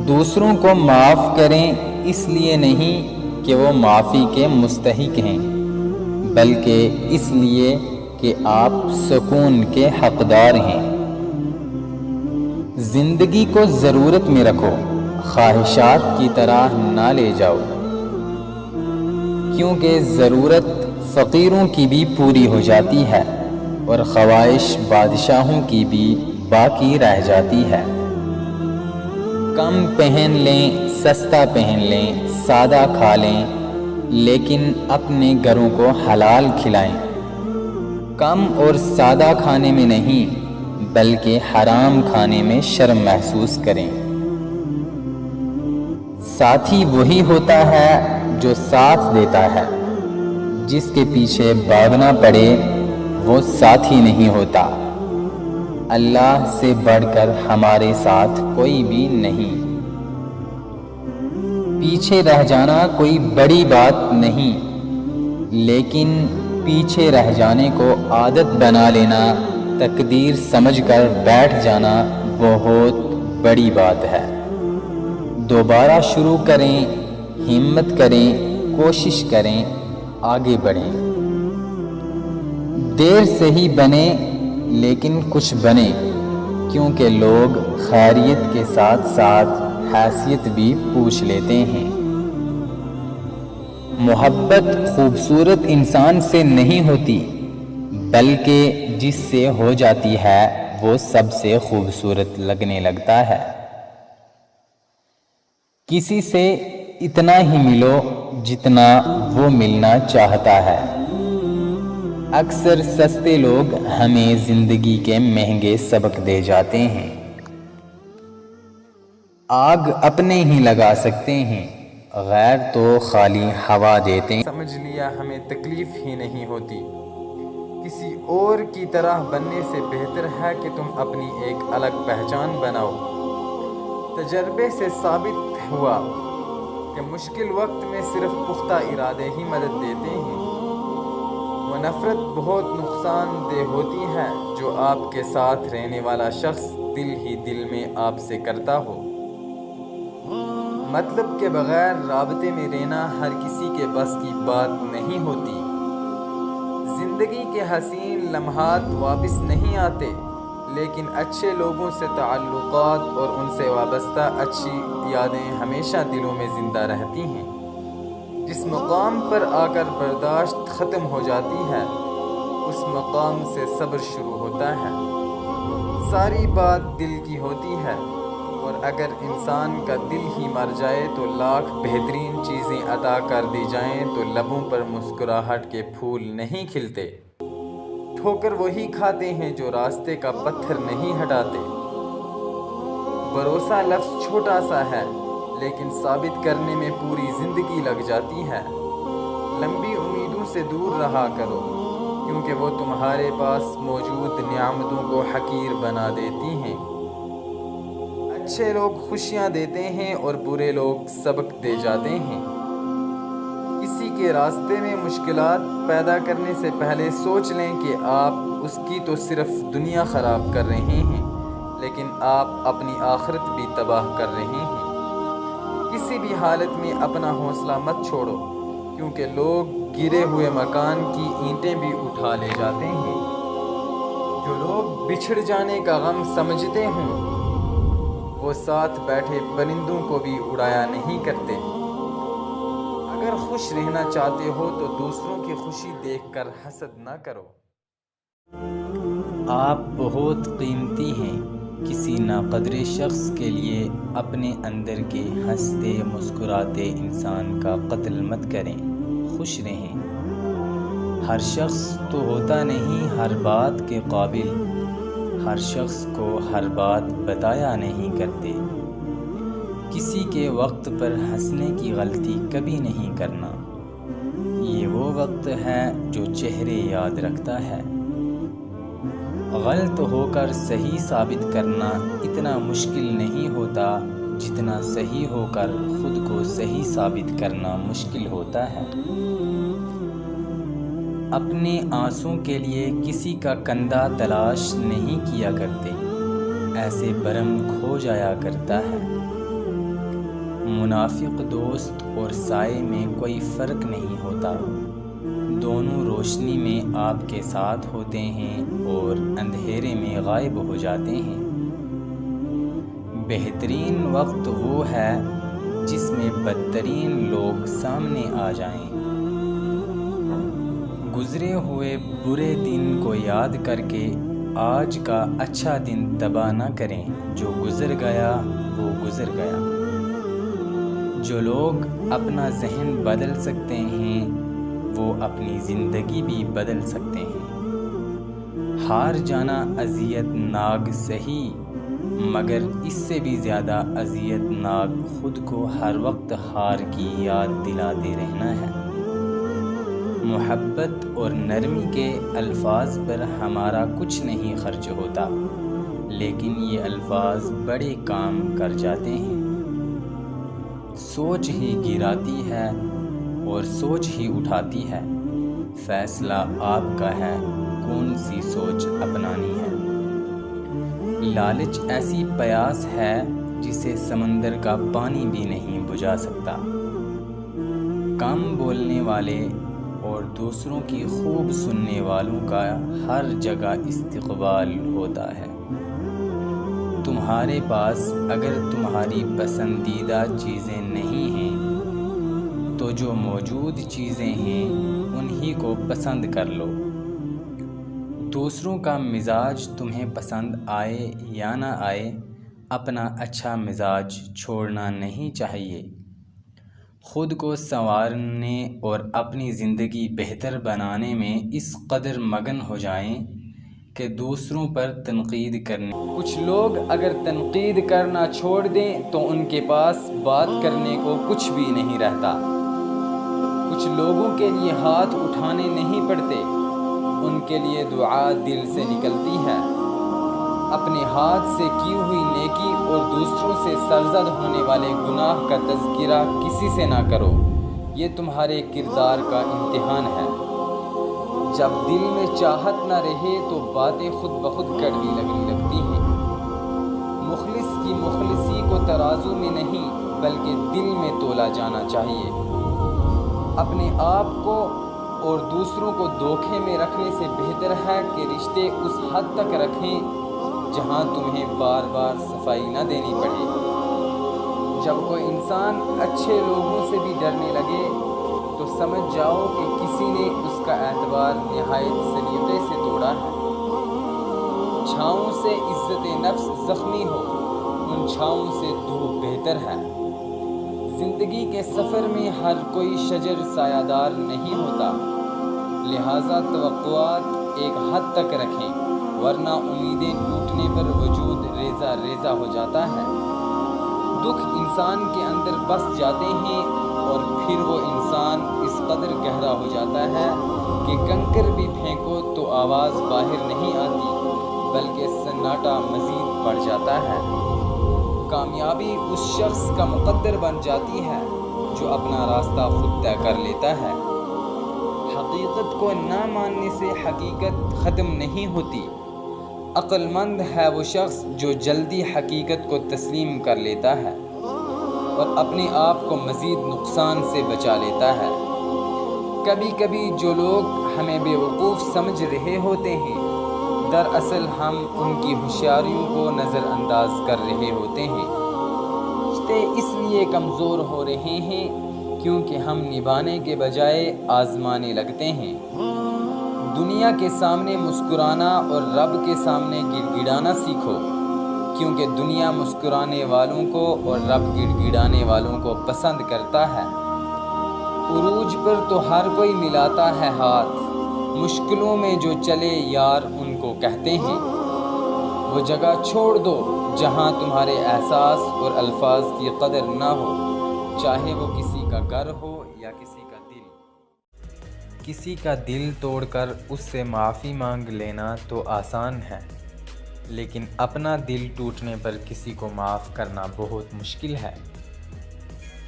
دوسروں کو معاف کریں اس لیے نہیں کہ وہ معافی کے مستحق ہیں، بلکہ اس لیے کہ آپ سکون کے حقدار ہیں۔ زندگی کو ضرورت میں رکھو، خواہشات کی طرح نہ لے جاؤ، کیونکہ ضرورت فقیروں کی بھی پوری ہو جاتی ہے اور خواہش بادشاہوں کی بھی باقی رہ جاتی ہے۔ کم پہن لیں، سستا پہن لیں، سادہ کھا لیں، لیکن اپنے گھروں کو حلال کھلائیں۔ کم اور سادہ کھانے میں نہیں بلکہ حرام کھانے میں شرم محسوس کریں۔ ساتھی وہی ہوتا ہے جو ساتھ دیتا ہے، جس کے پیچھے بھاگنا پڑے وہ ساتھی نہیں ہوتا۔ اللہ سے بڑھ کر ہمارے ساتھ کوئی بھی نہیں۔ پیچھے رہ جانا کوئی بڑی بات نہیں، لیکن پیچھے رہ جانے کو عادت بنا لینا، تقدیر سمجھ کر بیٹھ جانا بہت بڑی بات ہے۔ دوبارہ شروع کریں، ہمت کریں، کوشش کریں، آگے بڑھیں۔ دیر سے ہی بنے لیکن کچھ بنے، کیونکہ لوگ خیریت کے ساتھ ساتھ حیثیت بھی پوچھ لیتے ہیں۔ محبت خوبصورت انسان سے نہیں ہوتی، بلکہ جس سے ہو جاتی ہے وہ سب سے خوبصورت لگنے لگتا ہے۔ کسی سے اتنا ہی ملو جتنا وہ ملنا چاہتا ہے۔ اکثر سستے لوگ ہمیں زندگی کے مہنگے سبق دے جاتے ہیں۔ آگ اپنے ہی لگا سکتے ہیں، غیر تو خالی ہوا دیتے ہیں۔ سمجھ لیا ہمیں تکلیف ہی نہیں ہوتی، کسی اور کی طرح بننے سے بہتر ہے کہ تم اپنی ایک الگ پہچان بناؤ۔ تجربے سے ثابت ہوا کہ مشکل وقت میں صرف پختہ ارادے ہی مدد دیتے ہیں۔ وہ نفرت بہت نقصان دہ ہوتی ہے جو آپ کے ساتھ رہنے والا شخص دل ہی دل میں آپ سے کرتا ہو۔ مطلب کے بغیر رابطے میں رہنا ہر کسی کے بس کی بات نہیں ہوتی۔ زندگی کے حسین لمحات واپس نہیں آتے، لیکن اچھے لوگوں سے تعلقات اور ان سے وابستہ اچھی یادیں ہمیشہ دلوں میں زندہ رہتی ہیں۔ جس مقام پر آ کر برداشت ختم ہو جاتی ہے، اس مقام سے صبر شروع ہوتا ہے۔ ساری بات دل کی ہوتی ہے، اور اگر انسان کا دل ہی مر جائے تو لاکھ بہترین چیزیں عطا کر دی جائیں تو لبوں پر مسکراہٹ کے پھول نہیں کھلتے۔ ٹھوکر وہی کھاتے ہیں جو راستے کا پتھر نہیں ہٹاتے۔ بھروسہ لفظ چھوٹا سا ہے، لیکن ثابت کرنے میں پوری زندگی لگ جاتی ہے۔ لمبی امیدوں سے دور رہا کرو، کیونکہ وہ تمہارے پاس موجود نعمتوں کو حقیر بنا دیتی ہیں۔ اچھے لوگ خوشیاں دیتے ہیں اور برے لوگ سبق دے جاتے ہیں۔ کسی کے راستے میں مشکلات پیدا کرنے سے پہلے سوچ لیں کہ آپ اس کی تو صرف دنیا خراب کر رہے ہیں، لیکن آپ اپنی آخرت بھی تباہ کر رہے ہیں۔ کسی بھی حالت میں اپنا حوصلہ مت چھوڑو، کیونکہ لوگ گرے ہوئے مکان کی اینٹیں بھی اٹھا لے جاتے ہیں۔ جو لوگ بچھڑ جانے کا غم سمجھتے ہوں وہ ساتھ بیٹھے پرندوں کو بھی اڑایا نہیں کرتے۔ اگر خوش رہنا چاہتے ہو تو دوسروں کی خوشی دیکھ کر حسد نہ کرو۔ آپ بہت قیمتی ہیں، کسی ناقدر شخص کے لیے اپنے اندر کے ہنستے مسکراتے انسان کا قتل مت کریں، خوش رہیں۔ ہر شخص تو ہوتا نہیں ہر بات کے قابل، ہر شخص کو ہر بات بتایا نہیں کرتے۔ کسی کے وقت پر ہنسنے کی غلطی کبھی نہیں کرنا، یہ وہ وقت ہے جو چہرے یاد رکھتا ہے۔ غلط ہو کر صحیح ثابت کرنا اتنا مشکل نہیں ہوتا جتنا صحیح ہو کر خود کو صحیح ثابت کرنا مشکل ہوتا ہے۔ اپنے آنسوں کے لیے کسی کا کندھا تلاش نہیں کیا کرتے، ایسے برہم کھو جایا کرتا ہے۔ منافق دوست اور سائے میں کوئی فرق نہیں ہوتا، دونوں روشنی میں آپ کے ساتھ ہوتے ہیں اور اندھیرے میں غائب ہو جاتے ہیں۔ بہترین وقت وہ ہے جس میں بدترین لوگ سامنے آ جائیں۔ گزرے ہوئے برے دن کو یاد کر کے آج کا اچھا دن تباہ نہ کریں، جو گزر گیا وہ گزر گیا۔ جو لوگ اپنا ذہن بدل سکتے ہیں وہ اپنی زندگی بھی بدل سکتے ہیں۔ ہار جانا اذیت ناک سہی، مگر اس سے بھی زیادہ اذیت ناک خود کو ہر وقت ہار کی یاد دلاتے رہنا ہے۔ محبت اور نرمی کے الفاظ پر ہمارا کچھ نہیں خرچ ہوتا، لیکن یہ الفاظ بڑے کام کر جاتے ہیں۔ سوچ ہی گراتی ہے اور سوچ ہی اٹھاتی ہے، فیصلہ آپ کا ہے کون سی سوچ اپنانی ہے۔ لالچ ایسی پیاس ہے جسے سمندر کا پانی بھی نہیں بجھا سکتا۔ کم بولنے والے اور دوسروں کی خوب سننے والوں کا ہر جگہ استقبال ہوتا ہے۔ تمہارے پاس اگر تمہاری پسندیدہ چیزیں نہیں ہیں تو جو موجود چیزیں ہیں انہی کو پسند کر لو۔ دوسروں کا مزاج تمہیں پسند آئے یا نہ آئے، اپنا اچھا مزاج چھوڑنا نہیں چاہیے۔ خود کو سنوارنے اور اپنی زندگی بہتر بنانے میں اس قدر مگن ہو جائیں کہ دوسروں پر تنقید کرنے۔ کچھ لوگ اگر تنقید کرنا چھوڑ دیں تو ان کے پاس بات کرنے کو کچھ بھی نہیں رہتا۔ کچھ لوگوں کے لیے ہاتھ اٹھانے نہیں پڑتے، ان کے لیے دعا دل سے نکلتی ہے۔ اپنے ہاتھ سے کی ہوئی نیکی اور دوسروں سے سرزد ہونے والے گناہ کا تذکرہ کسی سے نہ کرو، یہ تمہارے کردار کا امتحان ہے۔ جب دل میں چاہت نہ رہے تو باتیں خود بخود کڑوی لگنے لگتی ہیں۔ مخلص کی مخلصی کو ترازو میں نہیں بلکہ دل میں تولا جانا چاہیے۔ اپنے آپ کو اور دوسروں کو دھوکے میں رکھنے سے بہتر ہے کہ رشتے اس حد تک رکھیں جہاں تمہیں بار بار صفائی نہ دینی پڑے۔ جب کوئی انسان اچھے لوگوں سے بھی ڈرنے لگے تو سمجھ جاؤ کہ کسی نے اس کا اعتبار نہایت سلیقے سے توڑا ہے۔ چھاؤں سے عزت نفس زخمی ہو، ان چھاؤں سے دھوپ بہتر ہے۔ زندگی کے سفر میں ہر کوئی شجر سایہ دار نہیں ہوتا، لہٰذا توقعات ایک حد تک رکھیں، ورنہ امیدیں ٹوٹنے پر وجود ریزہ ریزہ ہو جاتا ہے۔ دکھ انسان کے اندر بس جاتے ہیں اور پھر وہ انسان اس قدر گہرا ہو جاتا ہے کہ کنکر بھی پھینکو تو آواز باہر نہیں آتی بلکہ سناٹا مزید بڑھ جاتا ہے۔ کامیابی اس شخص کا مقدر بن جاتی ہے جو اپنا راستہ خود طے کر لیتا ہے۔ حقیقت کو نہ ماننے سے حقیقت ختم نہیں ہوتی۔ عقل مند ہے وہ شخص جو جلدی حقیقت کو تسلیم کر لیتا ہے اور اپنے آپ کو مزید نقصان سے بچا لیتا ہے۔ کبھی کبھی جو لوگ ہمیں بیوقوف سمجھ رہے ہوتے ہیں دراصل ہم ان کی ہوشیاریوں کو نظر انداز کر رہے ہوتے ہیں۔ رشتے اس لیے کمزور ہو رہے ہیں کیونکہ ہم نبھانے کے بجائے آزمانے لگتے ہیں۔ دنیا کے سامنے مسکرانا اور رب کے سامنے گڑ گڑانا سیکھو، کیونکہ دنیا مسکرانے والوں کو اور رب گڑ گڑانے والوں کو پسند کرتا ہے۔ عروج پر تو ہر کوئی ملاتا ہے ہاتھ، مشکلوں میں جو چلے یار ان کو کہتے ہیں۔ وہ جگہ چھوڑ دو جہاں تمہارے احساس اور الفاظ کی قدر نہ ہو، چاہے وہ کسی کا گھر ہو یا کسی کا دل۔ کسی کا دل توڑ کر اس سے معافی مانگ لینا تو آسان ہے، لیکن اپنا دل ٹوٹنے پر کسی کو معاف کرنا بہت مشکل ہے۔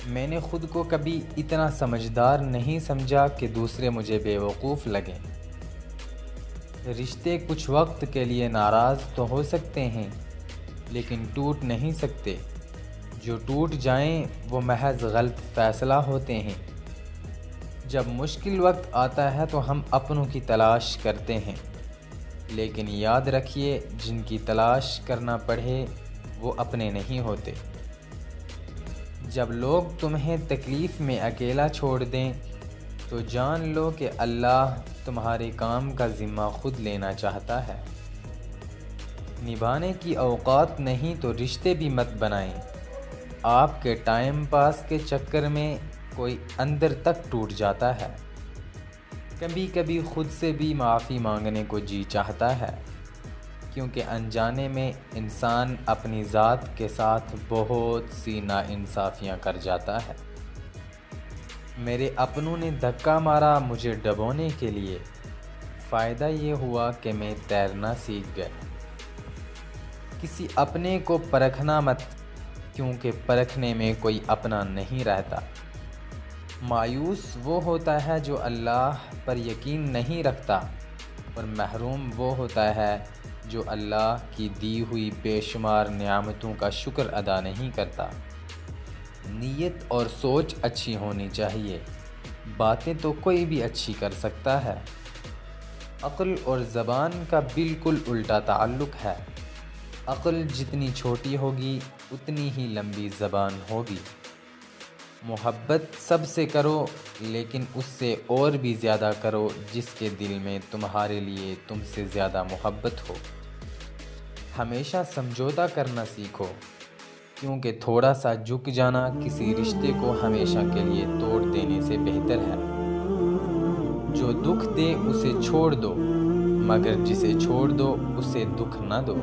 میں نے خود کو کبھی اتنا سمجھدار نہیں سمجھا کہ دوسرے مجھے بیوقوف لگیں۔ رشتے کچھ وقت کے لیے ناراض تو ہو سکتے ہیں، لیکن ٹوٹ نہیں سکتے۔ جو ٹوٹ جائیں وہ محض غلط فیصلہ ہوتے ہیں۔ جب مشکل وقت آتا ہے تو ہم اپنوں کی تلاش کرتے ہیں، لیکن یاد رکھیے جن کی تلاش کرنا پڑے وہ اپنے نہیں ہوتے۔ جب لوگ تمہیں تکلیف میں اکیلا چھوڑ دیں تو جان لو کہ اللہ تمہارے کام کا ذمہ خود لینا چاہتا ہے۔ نبھانے کی اوقات نہیں تو رشتے بھی مت بنائیں۔ آپ کے ٹائم پاس کے چکر میں کوئی اندر تک ٹوٹ جاتا ہے۔ کبھی کبھی خود سے بھی معافی مانگنے کو جی چاہتا ہے، کیونکہ انجانے میں انسان اپنی ذات کے ساتھ بہت سی ناانصافیاں کر جاتا ہے۔ میرے اپنوں نے دھکا مارا مجھے ڈبونے کے لیے، فائدہ یہ ہوا کہ میں تیرنا سیکھ گیا۔ کسی اپنے کو پرکھنا مت، کیونکہ پرکھنے میں کوئی اپنا نہیں رہتا۔ مایوس وہ ہوتا ہے جو اللہ پر یقین نہیں رکھتا، اور محروم وہ ہوتا ہے جو اللہ کی دی ہوئی بے شمار نعمتوں کا شکر ادا نہیں کرتا۔ نیت اور سوچ اچھی ہونی چاہیے، باتیں تو کوئی بھی اچھی کر سکتا ہے۔ عقل اور زبان کا بالکل الٹا تعلق ہے۔ عقل جتنی چھوٹی ہوگی اتنی ہی لمبی زبان ہوگی۔ محبت سب سے کرو، لیکن اس سے اور بھی زیادہ کرو جس کے دل میں تمہارے لیے تم سے زیادہ محبت ہو۔ ہمیشہ سمجھوتہ کرنا سیکھو، کیونکہ تھوڑا سا جھک جانا کسی رشتے کو ہمیشہ کے لیے توڑ دینے سے بہتر ہے۔ جو دکھ دے اسے چھوڑ دو، مگر جسے چھوڑ دو اسے دکھ نہ دو۔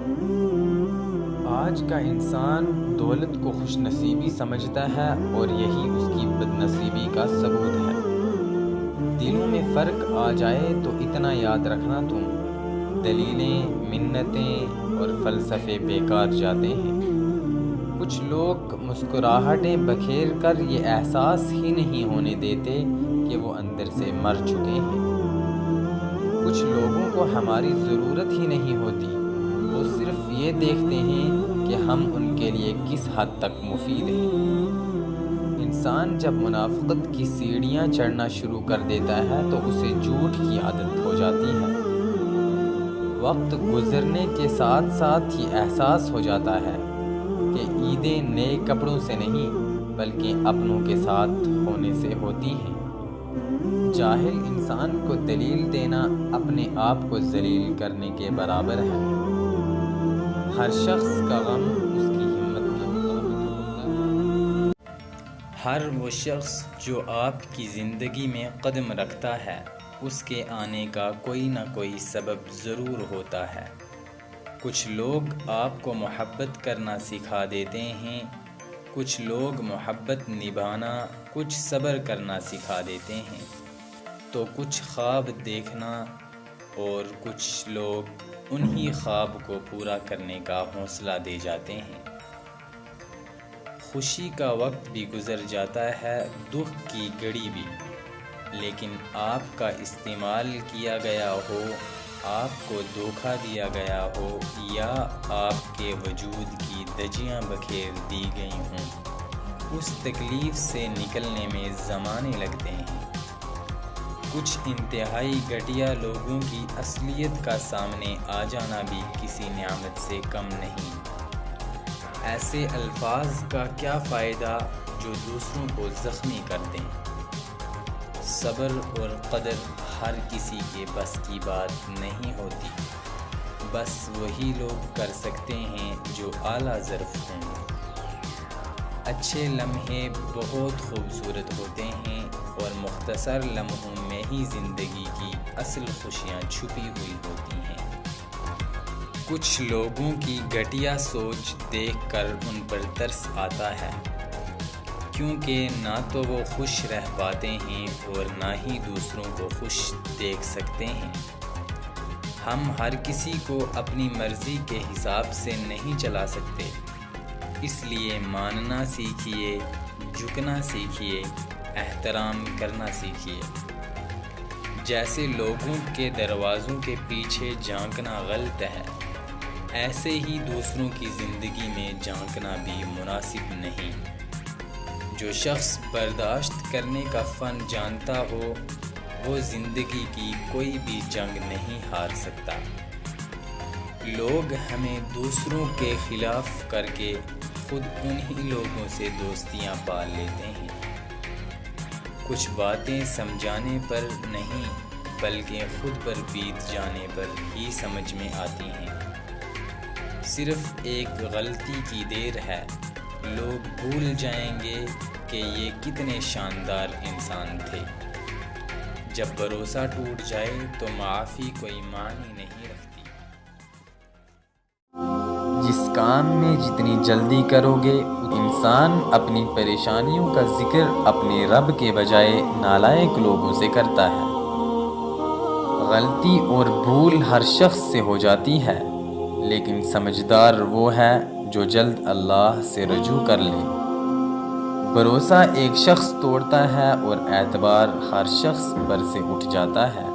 آج کا انسان دولت کو خوش نصیبی سمجھتا ہے اور یہی اس کی بد نصیبی کا ثبوت ہے۔ دلوں میں فرق آ جائے تو اتنا یاد رکھنا تم دلیلیں، منتیں اور فلسفے بیکار جاتے ہیں۔ کچھ لوگ مسکراہٹیں بکھیر کر یہ احساس ہی نہیں ہونے دیتے کہ وہ اندر سے مر چکے ہیں۔ کچھ لوگوں کو ہماری ضرورت ہی نہیں ہوتی، وہ صرف یہ دیکھتے ہیں کہ ہم ان کے لیے کس حد تک مفید ہیں۔ انسان جب منافقت کی سیڑھیاں چڑھنا شروع کر دیتا ہے تو اسے جھوٹ کی عادت ہو جاتی ہے۔ وقت گزرنے کے ساتھ ساتھ یہ احساس ہو جاتا ہے کہ عیدیں نئے کپڑوں سے نہیں بلکہ اپنوں کے ساتھ ہونے سے ہوتی ہیں۔ جاہل انسان کو دلیل دینا اپنے آپ کو ذلیل کرنے کے برابر ہے۔ ہر شخص کا غم اس کی ہمت کے مطابق ہوتا ہے۔ ہر وہ شخص جو آپ کی زندگی میں قدم رکھتا ہے اس کے آنے کا کوئی نہ کوئی سبب ضرور ہوتا ہے۔ کچھ لوگ آپ کو محبت کرنا سکھا دیتے ہیں، کچھ لوگ محبت نبھانا، کچھ صبر کرنا سکھا دیتے ہیں، تو کچھ خواب دیکھنا، اور کچھ لوگ انہی خواب کو پورا کرنے کا حوصلہ دے جاتے ہیں۔ خوشی کا وقت بھی گزر جاتا ہے، دکھ کی گھڑی بھی، لیکن آپ کا استعمال کیا گیا ہو، آپ کو دھوکہ دیا گیا ہو، یا آپ کے وجود کی دھجیاں بکھیر دی گئی ہوں، اس تکلیف سے نکلنے میں زمانے لگتے ہیں۔ کچھ انتہائی گھٹیا لوگوں کی اصلیت کا سامنے آ جانا بھی کسی نعمت سے کم نہیں۔ ایسے الفاظ کا کیا فائدہ جو دوسروں کو زخمی کر دیں۔ صبر اور قدر ہر کسی کے بس کی بات نہیں ہوتی، بس وہی لوگ کر سکتے ہیں جو اعلیٰ ظرف ہوں۔ اچھے لمحے بہت خوبصورت ہوتے ہیں اور مختصر لمحوں میں ہی زندگی کی اصل خوشیاں چھپی ہوئی ہوتی ہیں۔ کچھ لوگوں کی گھٹیا سوچ دیکھ کر ان پر ترس آتا ہے، کیونکہ نہ تو وہ خوش رہ پاتے ہیں اور نہ ہی دوسروں کو خوش دیکھ سکتے ہیں۔ ہم ہر کسی کو اپنی مرضی کے حساب سے نہیں چلا سکتے، اس لیے ماننا سیکھیے، جھکنا سیکھیے، احترام کرنا سیکھیے۔ جیسے لوگوں کے دروازوں کے پیچھے جھانکنا غلط ہے، ایسے ہی دوسروں کی زندگی میں جھانکنا بھی مناسب نہیں۔ جو شخص برداشت کرنے کا فن جانتا ہو، وہ زندگی کی کوئی بھی جنگ نہیں ہار سکتا۔ لوگ ہمیں دوسروں کے خلاف کر کے خود انہی لوگوں سے دوستیاں پال لیتے ہیں۔ کچھ باتیں سمجھانے پر نہیں بلکہ خود پر بیت جانے پر ہی سمجھ میں آتی ہیں۔ صرف ایک غلطی کی دیر ہے، لوگ بھول جائیں گے کہ یہ کتنے شاندار انسان تھے۔ جب بھروسہ ٹوٹ جائے تو معافی کوئی معنی نہیں رکھتی۔ جس کام میں جتنی جلدی کرو گے، انسان اپنی پریشانیوں کا ذکر اپنے رب کے بجائے نالائق لوگوں سے کرتا ہے۔ غلطی اور بھول ہر شخص سے ہو جاتی ہے، لیکن سمجھدار وہ ہے جو جلد اللہ سے رجوع کر لے۔ بھروسہ ایک شخص توڑتا ہے اور اعتبار ہر شخص پر سے اٹھ جاتا ہے۔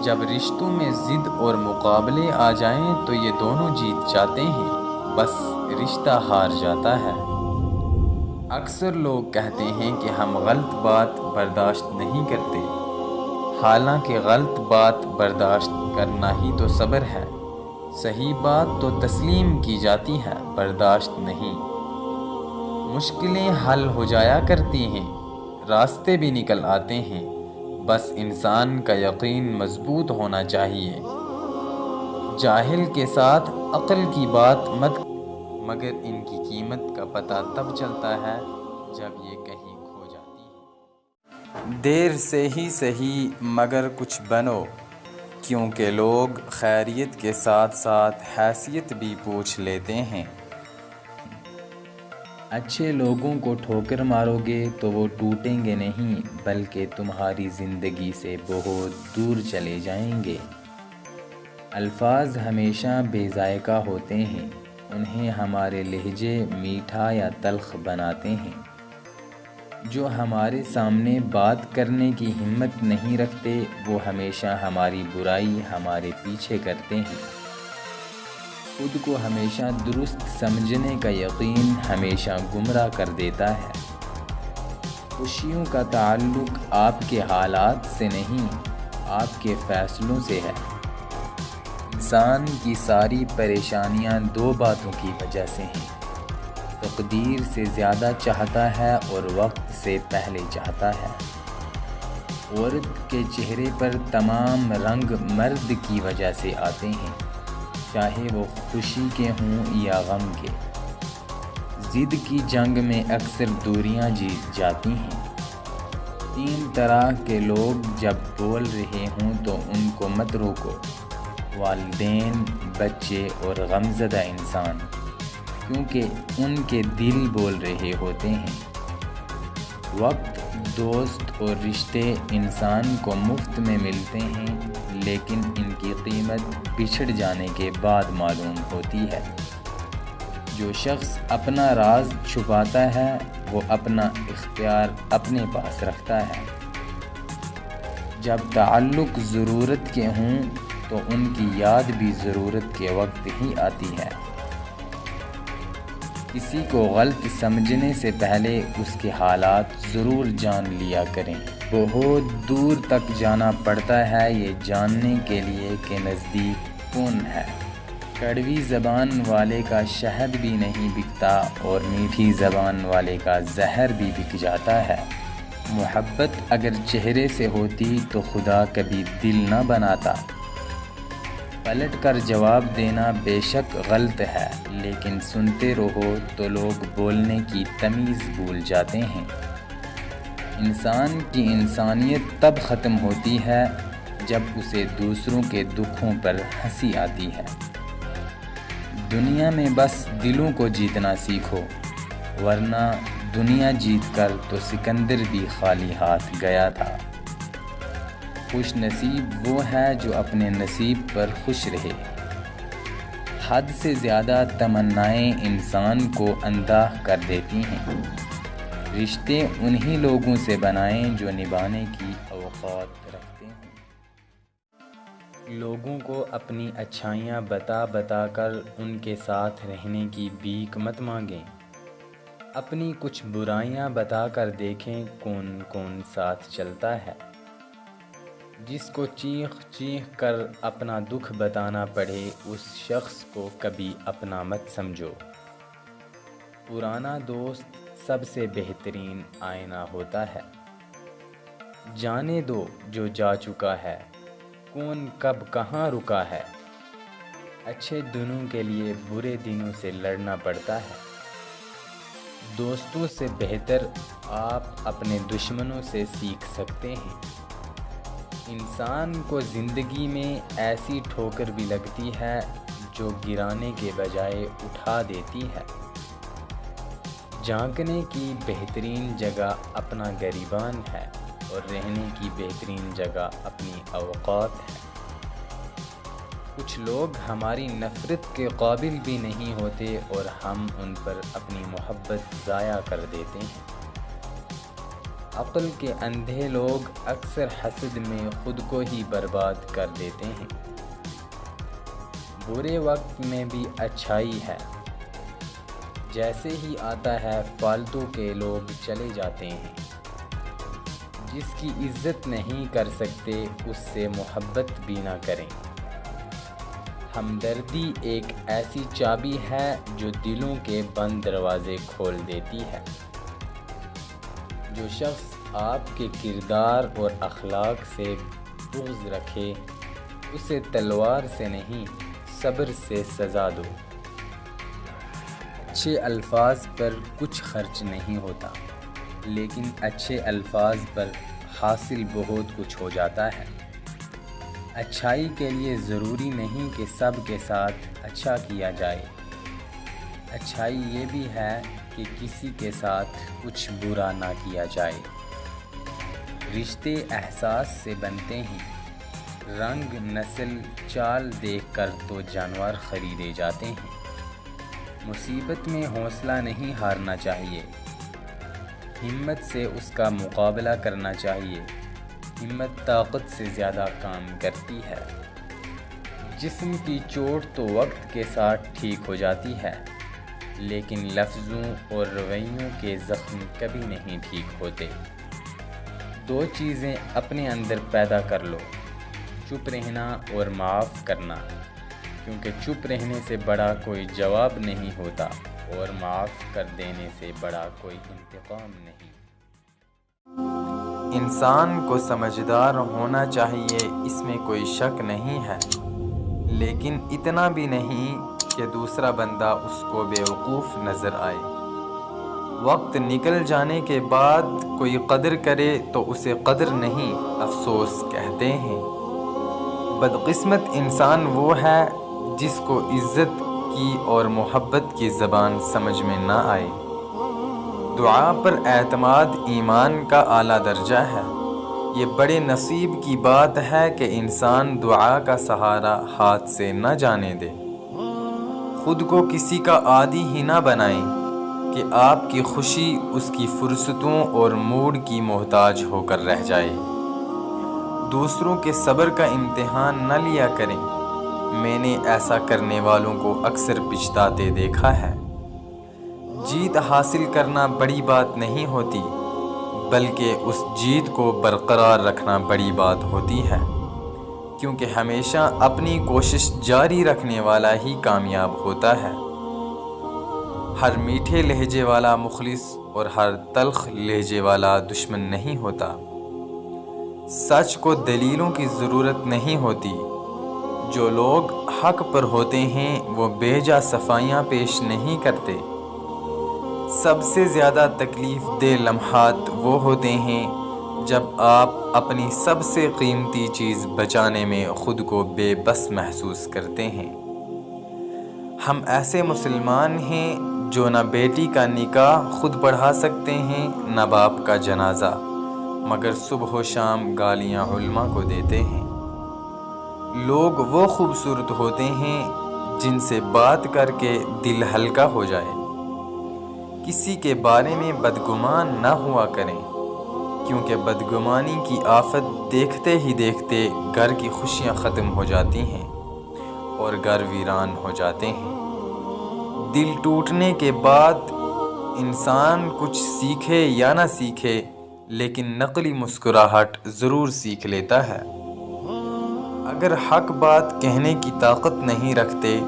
جب رشتوں میں ضد اور مقابلے آ جائیں تو یہ دونوں جیت جاتے ہیں، بس رشتہ ہار جاتا ہے۔ اکثر لوگ کہتے ہیں کہ ہم غلط بات برداشت نہیں کرتے، حالانکہ غلط بات برداشت کرنا ہی تو صبر ہے۔ صحیح بات تو تسلیم کی جاتی ہے، برداشت نہیں۔ مشکلیں حل ہو جایا کرتی ہیں، راستے بھی نکل آتے ہیں، بس انسان کا یقین مضبوط ہونا چاہیے۔ جاہل کے ساتھ عقل کی بات مت، مگر ان کی قیمت کا پتہ تب چلتا ہے جب یہ کہیں کھو جاتی ہے۔ دیر سے ہی صحیح مگر کچھ بنو، کیونکہ لوگ خیریت کے ساتھ ساتھ حیثیت بھی پوچھ لیتے ہیں۔ اچھے لوگوں کو ٹھوکر مارو گے تو وہ ٹوٹیں گے نہیں بلکہ تمہاری زندگی سے بہت دور چلے جائیں گے۔ الفاظ ہمیشہ بے ذائقہ ہوتے ہیں، انہیں ہمارے لہجے میٹھا یا تلخ بناتے ہیں۔ جو ہمارے سامنے بات کرنے کی ہمت نہیں رکھتے، وہ ہمیشہ ہماری برائی ہمارے پیچھے کرتے ہیں۔ خود کو ہمیشہ درست سمجھنے کا یقین ہمیشہ گمراہ کر دیتا ہے۔ خوشیوں کا تعلق آپ کے حالات سے نہیں، آپ کے فیصلوں سے ہے۔ انسان کی ساری پریشانیاں دو باتوں کی وجہ سے ہیں، تقدیر سے زیادہ چاہتا ہے اور وقت سے پہلے چاہتا ہے۔ عورت کے چہرے پر تمام رنگ مرد کی وجہ سے آتے ہیں، چاہے وہ خوشی کے ہوں یا غم کے۔ ضد کی جنگ میں اکثر دوریاں جیت جاتی ہیں۔ تین طرح کے لوگ جب بول رہے ہوں تو ان کو مت روکو: والدین، بچے اور غمزدہ انسان، کیونکہ ان کے دل بول رہے ہوتے ہیں۔ وقت، دوست اور رشتے انسان کو مفت میں ملتے ہیں، لیکن ان کی قیمت بچھڑ جانے کے بعد معلوم ہوتی ہے۔ جو شخص اپنا راز چھپاتا ہے، وہ اپنا اختیار اپنے پاس رکھتا ہے۔ جب تعلق ضرورت کے ہوں تو ان کی یاد بھی ضرورت کے وقت ہی آتی ہے۔ کسی کو غلط سمجھنے سے پہلے اس کے حالات ضرور جان لیا کریں۔ بہت دور تک جانا پڑتا ہے یہ جاننے کے لیے کہ نزدیک کون ہے۔ کڑوی زبان والے کا شہد بھی نہیں بکتا اور میٹھی زبان والے کا زہر بھی بک جاتا ہے۔ محبت اگر چہرے سے ہوتی تو خدا کبھی دل نہ بناتا۔ پلٹ کر جواب دینا بے شک غلط ہے، لیکن سنتے رہو تو لوگ بولنے کی تمیز بھول جاتے ہیں۔ انسان کی انسانیت تب ختم ہوتی ہے جب اسے دوسروں کے دکھوں پر ہنسی آتی ہے۔ دنیا میں بس دلوں کو جیتنا سیکھو، ورنہ دنیا جیت کر تو سکندر بھی خالی ہاتھ گیا تھا۔ خوش نصیب وہ ہے جو اپنے نصیب پر خوش رہے۔ حد سے زیادہ تمنائیں انسان کو اندھا کر دیتی ہیں۔ رشتے انہی لوگوں سے بنائیں جو نبھانے کی اوقات رکھتے ہیں۔ لوگوں کو اپنی اچھائیاں بتا بتا کر ان کے ساتھ رہنے کی بھیک مت مانگیں۔ اپنی کچھ برائیاں بتا کر دیکھیں کون کون ساتھ چلتا ہے۔ جس کو چیخ چیخ کر اپنا دکھ بتانا پڑے اس شخص کو کبھی اپنا مت سمجھو۔ پرانا دوست سب سے بہترین آئینہ ہوتا ہے۔ جانے دو جو جا چکا ہے، کون کب کہاں رکا ہے۔ اچھے دنوں کے لیے برے دنوں سے لڑنا پڑتا ہے۔ دوستوں سے بہتر آپ اپنے دشمنوں سے سیکھ سکتے ہیں۔ انسان کو زندگی میں ایسی ٹھوکر بھی لگتی ہے جو گرانے کے بجائے اٹھا دیتی ہے۔ جھانکنے کی بہترین جگہ اپنا گریبان ہے اور رہنے کی بہترین جگہ اپنی اوقات ہے۔ کچھ لوگ ہماری نفرت کے قابل بھی نہیں ہوتے اور ہم ان پر اپنی محبت ضائع کر دیتے ہیں۔ عقل کے اندھے لوگ اکثر حسد میں خود کو ہی برباد کر دیتے ہیں۔ برے وقت میں بھی اچھائی ہے۔ جیسے ہی آتا ہے فالتو کے لوگ چلے جاتے ہیں۔ جس کی عزت نہیں کر سکتے اس سے محبت بھی نہ کریں۔ ہمدردی ایک ایسی چابی ہے جو دلوں کے بند دروازے کھول دیتی ہے۔ جو شخص آپ کے کردار اور اخلاق سے بغض رکھے اسے تلوار سے نہیں صبر سے سزا دو۔ اچھے الفاظ پر کچھ خرچ نہیں ہوتا، لیکن اچھے الفاظ پر حاصل بہت کچھ ہو جاتا ہے۔ اچھائی کے لیے ضروری نہیں کہ سب کے ساتھ اچھا کیا جائے۔ اچھائی یہ بھی ہے کہ کسی کے ساتھ کچھ برا نہ کیا جائے۔ رشتے احساس سے بنتے ہیں۔ رنگ، نسل، چال دیکھ کر تو جانور خریدے جاتے ہیں۔ مصیبت میں حوصلہ نہیں ہارنا چاہیے، ہمت سے اس کا مقابلہ کرنا چاہیے۔ ہمت طاقت سے زیادہ کام کرتی ہے۔ جسم کی چوٹ تو وقت کے ساتھ ٹھیک ہو جاتی ہے، لیکن لفظوں اور رویوں کے زخم کبھی نہیں ٹھیک ہوتے۔ دو چیزیں اپنے اندر پیدا کر لو، چپ رہنا اور معاف کرنا، کیونکہ چپ رہنے سے بڑا کوئی جواب نہیں ہوتا اور معاف کر دینے سے بڑا کوئی انتقام نہیں۔ انسان کو سمجھدار ہونا چاہیے، اس میں کوئی شک نہیں ہے، لیکن اتنا بھی نہیں کہ دوسرا بندہ اس کو بیوقوف نظر آئے۔ وقت نکل جانے کے بعد کوئی قدر کرے تو اسے قدر نہیں افسوس کہتے ہیں۔ بدقسمت انسان وہ ہے جس کو عزت کی اور محبت کی زبان سمجھ میں نہ آئے۔ دعا پر اعتماد ایمان کا اعلیٰ درجہ ہے۔ یہ بڑے نصیب کی بات ہے کہ انسان دعا کا سہارا ہاتھ سے نہ جانے دے۔ خود کو کسی کا عادی ہی نہ بنائیں کہ آپ کی خوشی اس کی فرصتوں اور موڈ کی محتاج ہو کر رہ جائے۔ دوسروں کے صبر کا امتحان نہ لیا کریں۔ میں نے ایسا کرنے والوں کو اکثر پچھتاتے دیکھا ہے۔ جیت حاصل کرنا بڑی بات نہیں ہوتی، بلکہ اس جیت کو برقرار رکھنا بڑی بات ہوتی ہے، کیونکہ ہمیشہ اپنی کوشش جاری رکھنے والا ہی کامیاب ہوتا ہے۔ ہر میٹھے لہجے والا مخلص اور ہر تلخ لہجے والا دشمن نہیں ہوتا۔ سچ کو دلیلوں کی ضرورت نہیں ہوتی۔ جو لوگ حق پر ہوتے ہیں وہ بے جا صفائیاں پیش نہیں کرتے۔ سب سے زیادہ تکلیف دہ لمحات وہ ہوتے ہیں جب آپ اپنی سب سے قیمتی چیز بچانے میں خود کو بے بس محسوس کرتے ہیں۔ ہم ایسے مسلمان ہیں جو نہ بیٹی کا نکاح خود پڑھا سکتے ہیں نہ باپ کا جنازہ، مگر صبح و شام گالیاں علماء کو دیتے ہیں۔ لوگ وہ خوبصورت ہوتے ہیں جن سے بات کر کے دل ہلکا ہو جائے۔ کسی کے بارے میں بدگمان نہ ہوا کریں، کیونکہ بدگمانی کی آفت دیکھتے ہی دیکھتے گھر کی خوشیاں ختم ہو جاتی ہیں اور گھر ویران ہو جاتے ہیں۔ دل ٹوٹنے کے بعد انسان کچھ سیکھے یا نہ سیکھے، لیکن نقلی مسکراہٹ ضرور سیکھ لیتا ہے۔ اگر حق بات کہنے کی طاقت نہیں رکھتے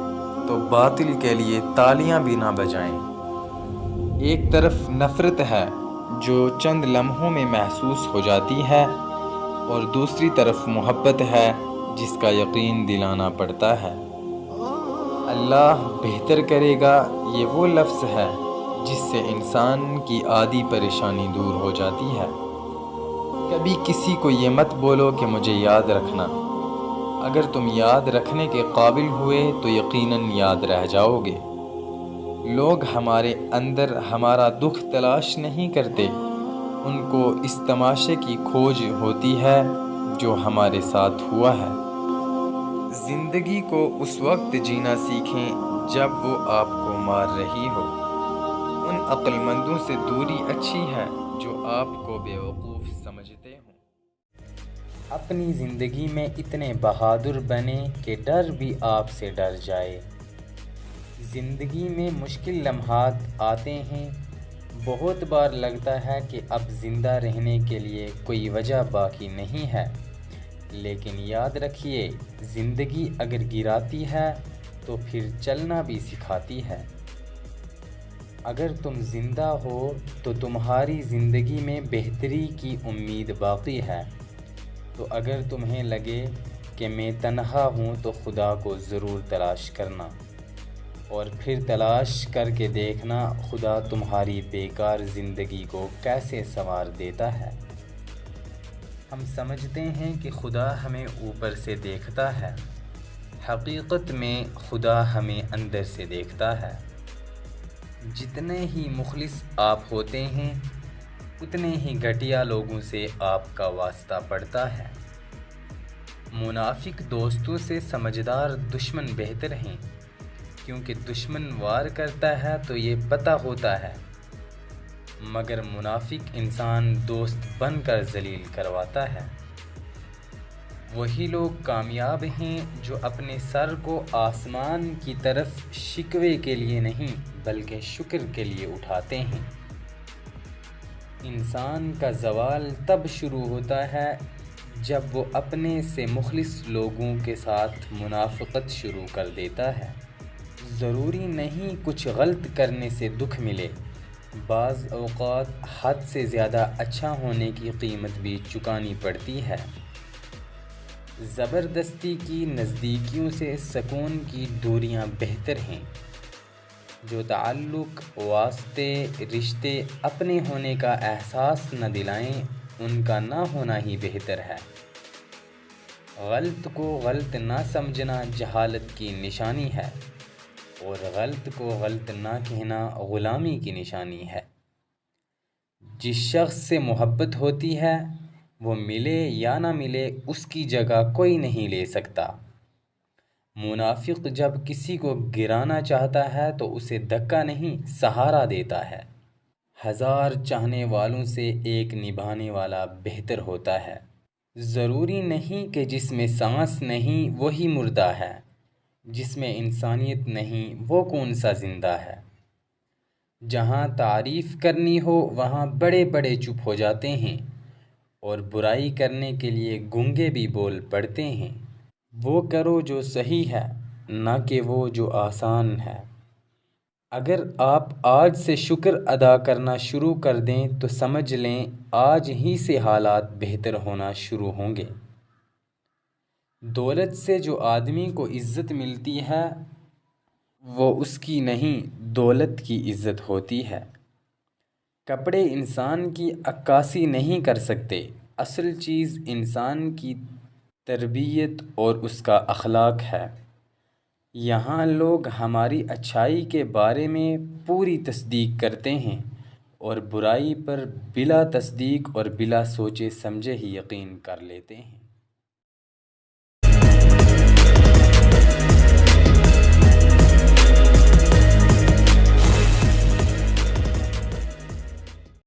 تو باطل کے لیے تالیاں بھی نہ بجائیں۔ ایک طرف نفرت ہے جو چند لمحوں میں محسوس ہو جاتی ہے، اور دوسری طرف محبت ہے جس کا یقین دلانا پڑتا ہے۔ اللہ بہتر کرے گا، یہ وہ لفظ ہے جس سے انسان کی آدھی پریشانی دور ہو جاتی ہے۔ کبھی کسی کو یہ مت بولو کہ مجھے یاد رکھنا۔ اگر تم یاد رکھنے کے قابل ہوئے تو یقیناً یاد رہ جاؤ گے۔ لوگ ہمارے اندر ہمارا دکھ تلاش نہیں کرتے، ان کو اس تماشے کی کھوج ہوتی ہے جو ہمارے ساتھ ہوا ہے۔ زندگی کو اس وقت جینا سیکھیں جب وہ آپ کو مار رہی ہو۔ ان عقل مندوں سے دوری اچھی ہے جو آپ کو بیوقوف سمجھتے ہوں۔ اپنی زندگی میں اتنے بہادر بنیں کہ ڈر بھی آپ سے ڈر جائے۔ زندگی میں مشکل لمحات آتے ہیں، بہت بار لگتا ہے کہ اب زندہ رہنے کے لیے کوئی وجہ باقی نہیں ہے، لیکن یاد رکھیے، زندگی اگر گراتی ہے تو پھر چلنا بھی سکھاتی ہے۔ اگر تم زندہ ہو تو تمہاری زندگی میں بہتری کی امید باقی ہے۔ تو اگر تمہیں لگے کہ میں تنہا ہوں تو خدا کو ضرور تلاش کرنا، اور پھر تلاش کر کے دیکھنا خدا تمہاری بیکار زندگی کو کیسے سنوار دیتا ہے۔ ہم سمجھتے ہیں کہ خدا ہمیں اوپر سے دیکھتا ہے، حقیقت میں خدا ہمیں اندر سے دیکھتا ہے۔ جتنے ہی مخلص آپ ہوتے ہیں اتنے ہی گھٹیا لوگوں سے آپ کا واسطہ پڑتا ہے۔ منافق دوستوں سے سمجھدار دشمن بہتر ہیں، کیونکہ دشمن وار کرتا ہے تو یہ پتہ ہوتا ہے، مگر منافق انسان دوست بن کر ذلیل کرواتا ہے۔ وہی لوگ کامیاب ہیں جو اپنے سر کو آسمان کی طرف شکوے کے لیے نہیں بلکہ شکر کے لیے اٹھاتے ہیں۔ انسان کا زوال تب شروع ہوتا ہے جب وہ اپنے سے مخلص لوگوں کے ساتھ منافقت شروع کر دیتا ہے۔ ضروری نہیں کچھ غلط کرنے سے دکھ ملے، بعض اوقات حد سے زیادہ اچھا ہونے کی قیمت بھی چکانی پڑتی ہے۔ زبردستی کی نزدیکیوں سے سکون کی دوریاں بہتر ہیں۔ جو تعلق، واسطے، رشتے اپنے ہونے کا احساس نہ دلائیں، ان کا نہ ہونا ہی بہتر ہے۔ غلط کو غلط نہ سمجھنا جہالت کی نشانی ہے، اور غلط کو غلط نہ کہنا غلامی کی نشانی ہے۔ جس شخص سے محبت ہوتی ہے وہ ملے یا نہ ملے اس کی جگہ کوئی نہیں لے سکتا۔ منافق جب کسی کو گرانا چاہتا ہے تو اسے دھکا نہیں سہارا دیتا ہے۔ 1000 چاہنے والوں سے ایک نبھانے والا بہتر ہوتا ہے۔ ضروری نہیں کہ جس میں سانس نہیں وہی مردہ ہے، جس میں انسانیت نہیں وہ کون سا زندہ ہے۔ جہاں تعریف کرنی ہو وہاں بڑے بڑے چپ ہو جاتے ہیں اور برائی کرنے کے لیے گونگے بھی بول پڑتے ہیں۔ وہ کرو جو صحیح ہے، نہ کہ وہ جو آسان ہے۔ اگر آپ آج سے شکر ادا کرنا شروع کر دیں تو سمجھ لیں آج ہی سے حالات بہتر ہونا شروع ہوں گے۔ دولت سے جو آدمی کو عزت ملتی ہے وہ اس کی نہیں، دولت کی عزت ہوتی ہے۔ کپڑے انسان کی عکاسی نہیں کر سکتے، اصل چیز انسان کی تربیت اور اس کا اخلاق ہے۔ یہاں لوگ ہماری اچھائی کے بارے میں پوری تصدیق کرتے ہیں اور برائی پر بلا تصدیق اور بلا سوچے سمجھے ہی یقین کر لیتے ہیں۔